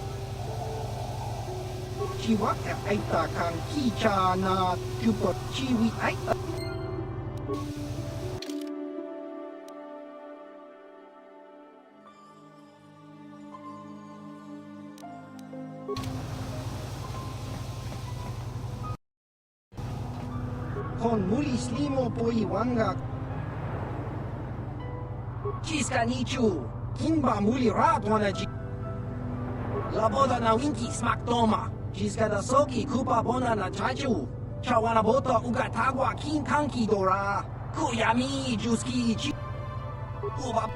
Chiwa aita kan kicha na tupot chiwi aita. Kon mulis limo po iwanga. Chiska nichu, kinba muli ratwana ji. Laboda na winki smak toma. Chiska da soki kupa bona na chachu. Chawana bota ugatagwa kin kanki dora. Kuyami juski chi. Uba.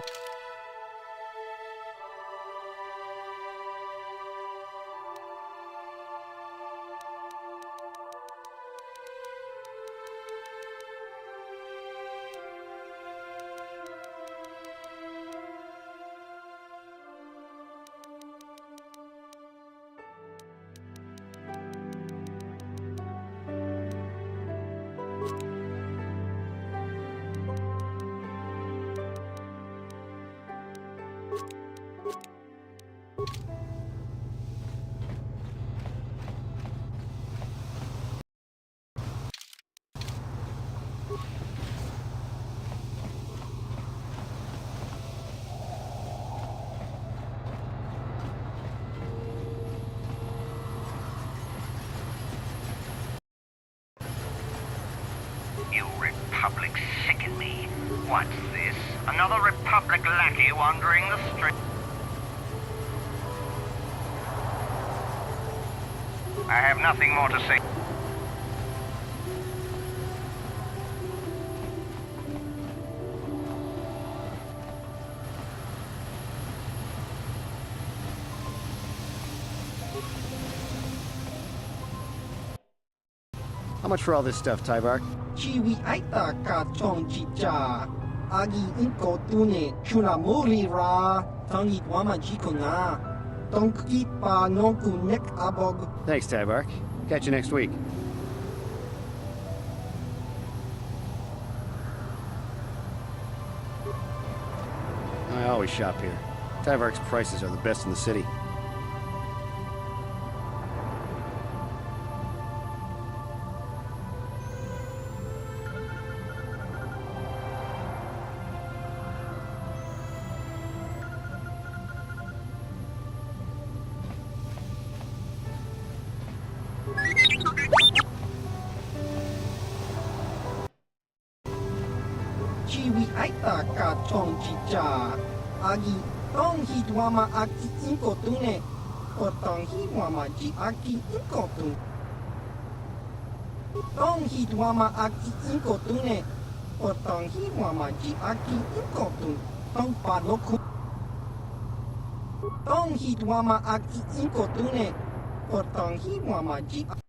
You Republic sicken me. What's this? Another Republic lackey wandering the street? I have nothing more to say. How much for all this stuff, Tyvark? Chiwi aita ka chong chicha, agi inko tune chuna muli ra, tangit wama jikona, tonkit pa nonku nek abog. Thanks, Tyvark. Catch you next week. I always shop here. Tyvark's prices are the best in the city. Chiwi Aita Ka Chong Chicha. Agi Tong Hitwama Aki Inkotune. Potong Hitwama Ji Aki Inkotun. Tong Hitwama Aki Inkotune. Potong Hitwama Ji Aki Inkotun. Tong Paloku. Tong Hitwama Aki Inkotune. Potong Hitwama Ji Aki.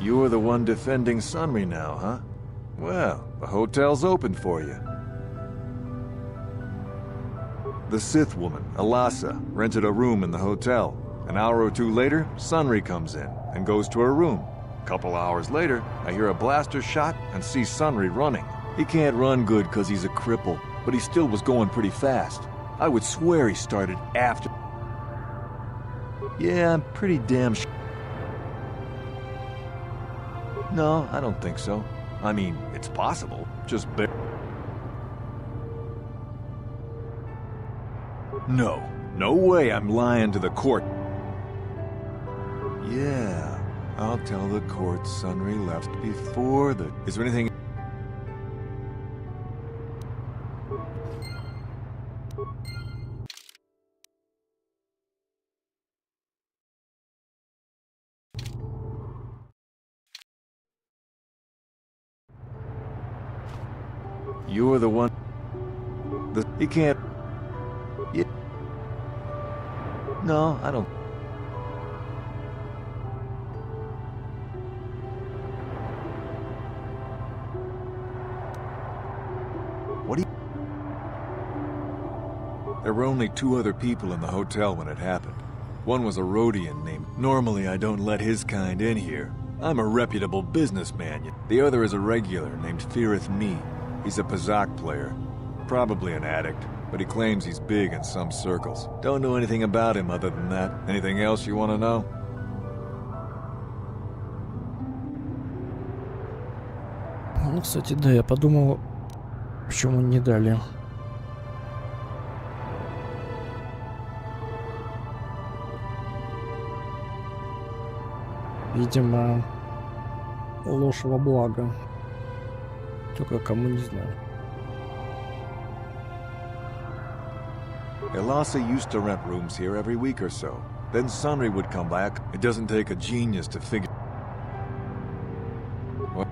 You're the one defending Sunry now, huh? Well, the hotel's open for you. The Sith woman, Alasa, rented a room in the hotel. An hour or two later, Sunry comes in and goes to her room. A couple hours later, I hear a blaster shot and see Sunry running. He can't run good because he's a cripple, but he still was going pretty fast. I would swear he started after... Yeah, I'm pretty damn sure. No, I don't think so. I mean, it's possible. Just No way I'm lying to the court. Yeah, I'll tell the court Sunry left before the... Is there anything... You're the one... He can't... Yeah. No, I don't... What do you... There were only 2 other people in the hotel when it happened. One was a Rhodian named... Normally I don't let his kind in here. I'm a reputable businessman. The other is a regular named Firith Me. He's a Pazak player. Probably an addict, but he claims he's big in some circles. Don't know anything about him other than that. Anything else you want to know? Ну, кстати, да, я подумал, почему не дали. Видимо, ложь во благо. Только кому, не знаю. Elasa used to rent rooms here every week or so. Then Sunry would come back. It doesn't take a genius to figure... What?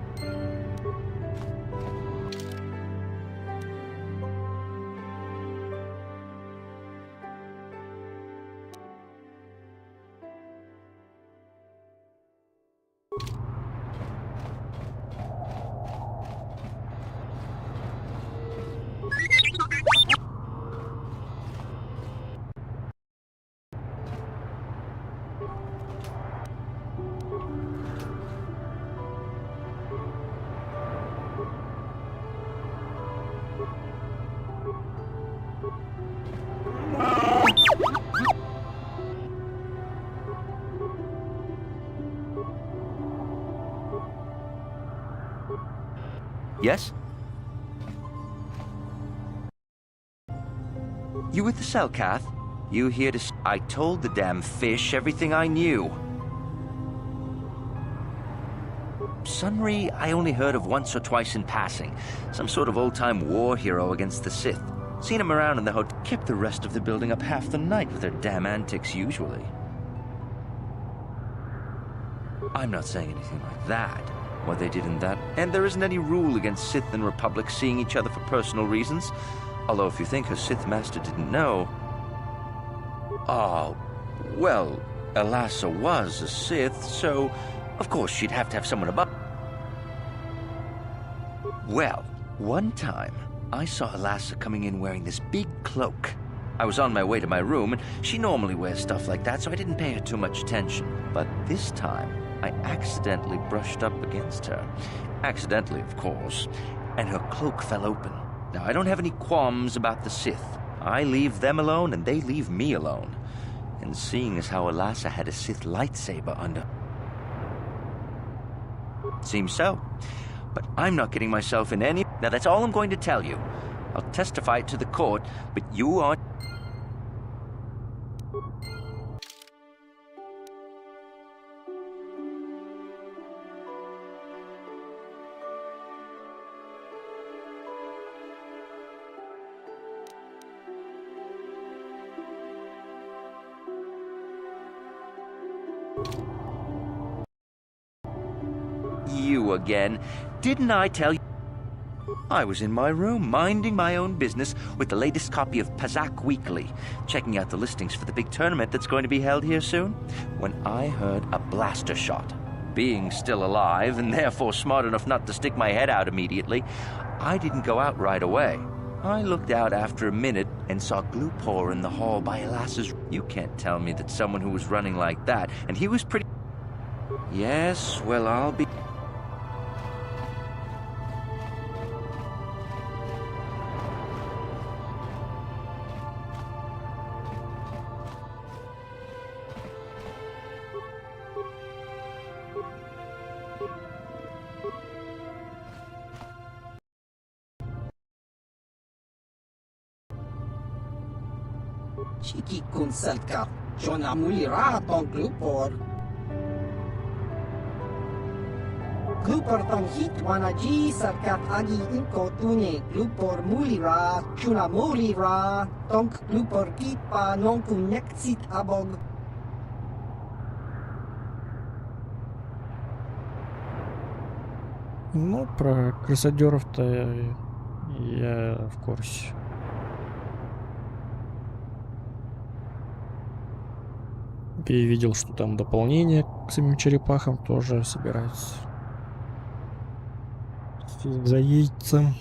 Yes? You with the Selkath? You here to... I told the damn fish everything I knew. Sunry, I only heard of once or twice in passing. Some sort of old-time war hero against the Sith. Seen him around in the hotel. Kept the rest of the building up half the night with their damn antics usually. I'm not saying anything like that. What they did in that. And there isn't any rule against Sith and Republic seeing each other for personal reasons. Although if you think her Sith master didn't know... Oh, well, Elasa was a Sith, so of course she'd have to have someone above. Well, one time, I saw Elasa coming in wearing this big cloak. I was on my way to my room, and she normally wears stuff like that, so I didn't pay her too much attention. But this time, I accidentally brushed up against her. Accidentally, of course, and her cloak fell open. Now, I don't have any qualms about the Sith. I leave them alone, and they leave me alone. And seeing as how Elasa had a Sith lightsaber under... Seems so. But I'm not getting myself in any... Now, that's all I'm going to tell you. I'll testify it to the court, but you aren't... You again. Didn't I tell you? I was in my room, minding my own business with the latest copy of Pazak Weekly, checking out the listings for the big tournament that's going to be held here soon, when I heard a blaster shot. Being still alive, and therefore smart enough not to stick my head out immediately, I didn't go out right away. I looked out after a minute and saw Glupor in the hall by Elasa's... You can't tell me that someone who was running like that, and he was pretty... Yes, well, I'll be... Chiki kun Selkath, Jona mulira tong Glupor. Glupor tong hit wanaji Selkath agi inko tune Glupor mulira, Chuna mulira, tong Glupor kipa non kun neksit abog. Ну, про крысодеров-то я в курсе. И видел, что там дополнение к самим черепахам тоже собирается. За яйцем.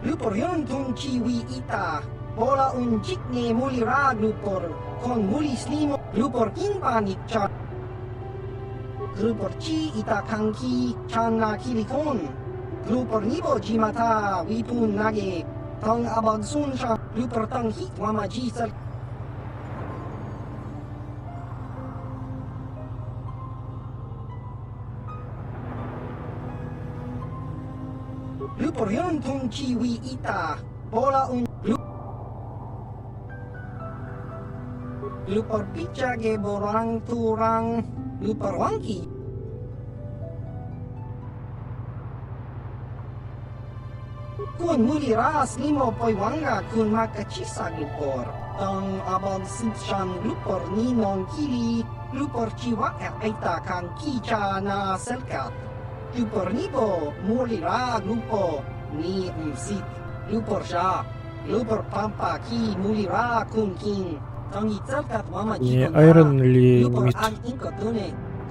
Glupor yon tong chiwi ita, bola un chikne mulira Glupor, kon muli slimo Glupor kinpanik chan. Glupor chi ita kanki channa kilikon. Glupor nibo jimata wipun nage, tong abag sunsha. Glupor tong hit wamaji sal. Glupor yon tong chiwi ita, bola un Glupor pichage borang turang, Glupor wangki. Kun mulira slimo poiwanga kun makachisa glupor. Tong abon sinchan glupor ni non kili. Glupor chiwa aita kan kicha na selkat. Glupor nibo mulira glupo ni sit. Glupor sha. Glupor pampa ki mulira kun kin. Tong selkat wama Не Айрон или Мид?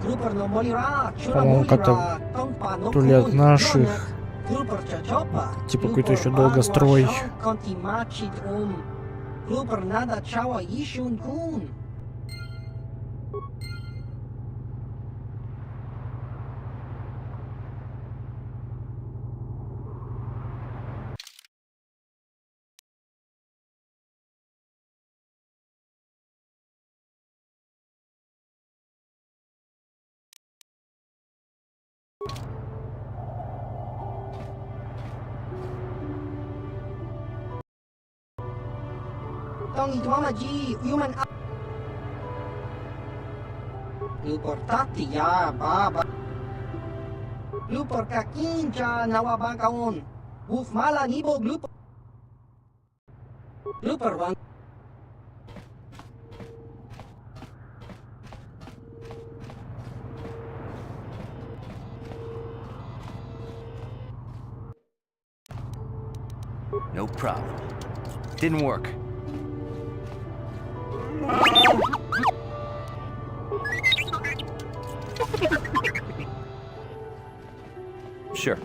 Glupor no mulira chura По-моему, как-то mulira. Tongpa no то ли от kun наших, Glupor chachopa. типа какой-то еще долгострой. Konti machit Glupor nada chawa yishun kun. Tong itwama ji human Glupor tati ya baba. Glupor kakincha nawabakaon. Buf mala nibo glupor. Glupor wang. No problem. Didn't work. Sure.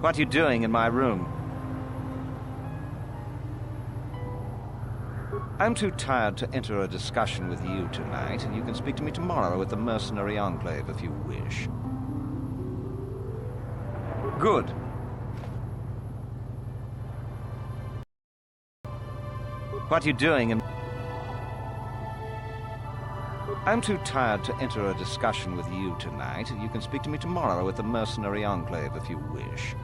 What are you doing in my room? I'm too tired to enter a discussion with you tonight, and you can speak to me tomorrow at the Mercenary Enclave if you wish. Good. What are you doing in... I'm too tired to enter a discussion with you tonight, and you can speak to me tomorrow at the Mercenary Enclave if you wish.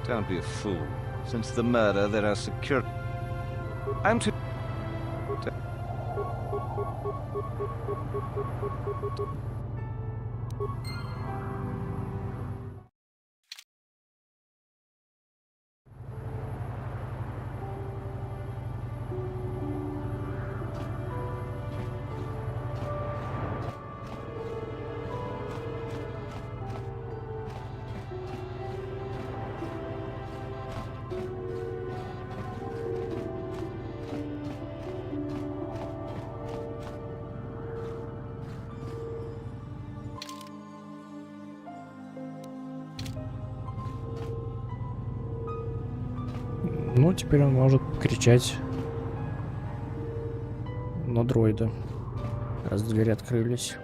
Don't be a fool. Since the murder, there are secure... I'm too... Ну, теперь он может кричать на дроида, раз двери открылись.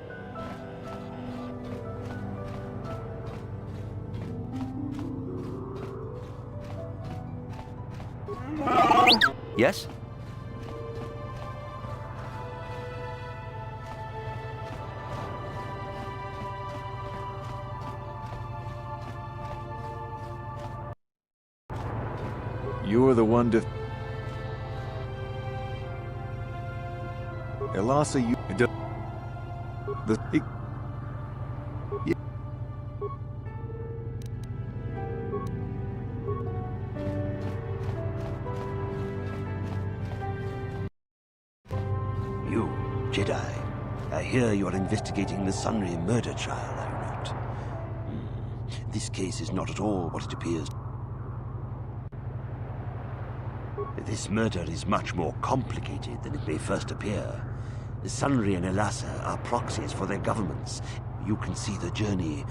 Yes? You're the one to... Elasa, you... You, Jedi. I hear you are investigating the Sunry murder trial, are you not? This case is not at all what it appears. This murder is much more complicated than it may first appear. Sunry and Elasa are proxies for their governments. You can see the journey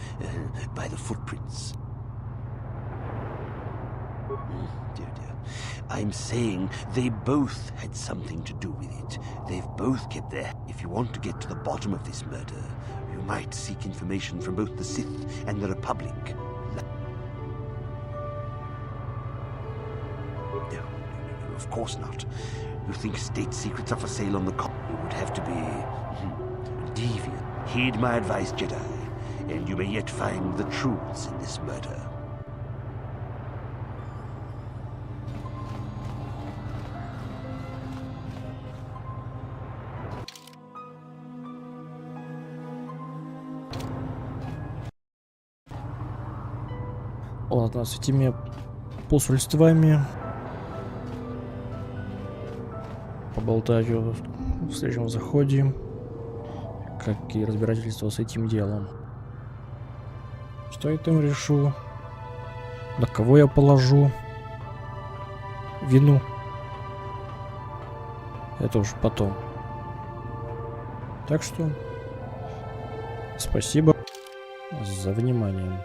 by the footprints. Dear, dear. I'm saying they both had something to do with it. They've both kept their... If you want to get to the bottom of this murder, you might seek information from both the Sith and the Republic. Of course not. You think state secrets are for sale on the You would have to be... deviant. Heed my advice, Jedi. and you may yet find the truths in this murder. Ладно, с этими посольствами поболтаю в следующем заходе, как и разбирательство с этим делом. Что я там решу? На кого я положу вину? Это уж потом. Так что спасибо за внимание.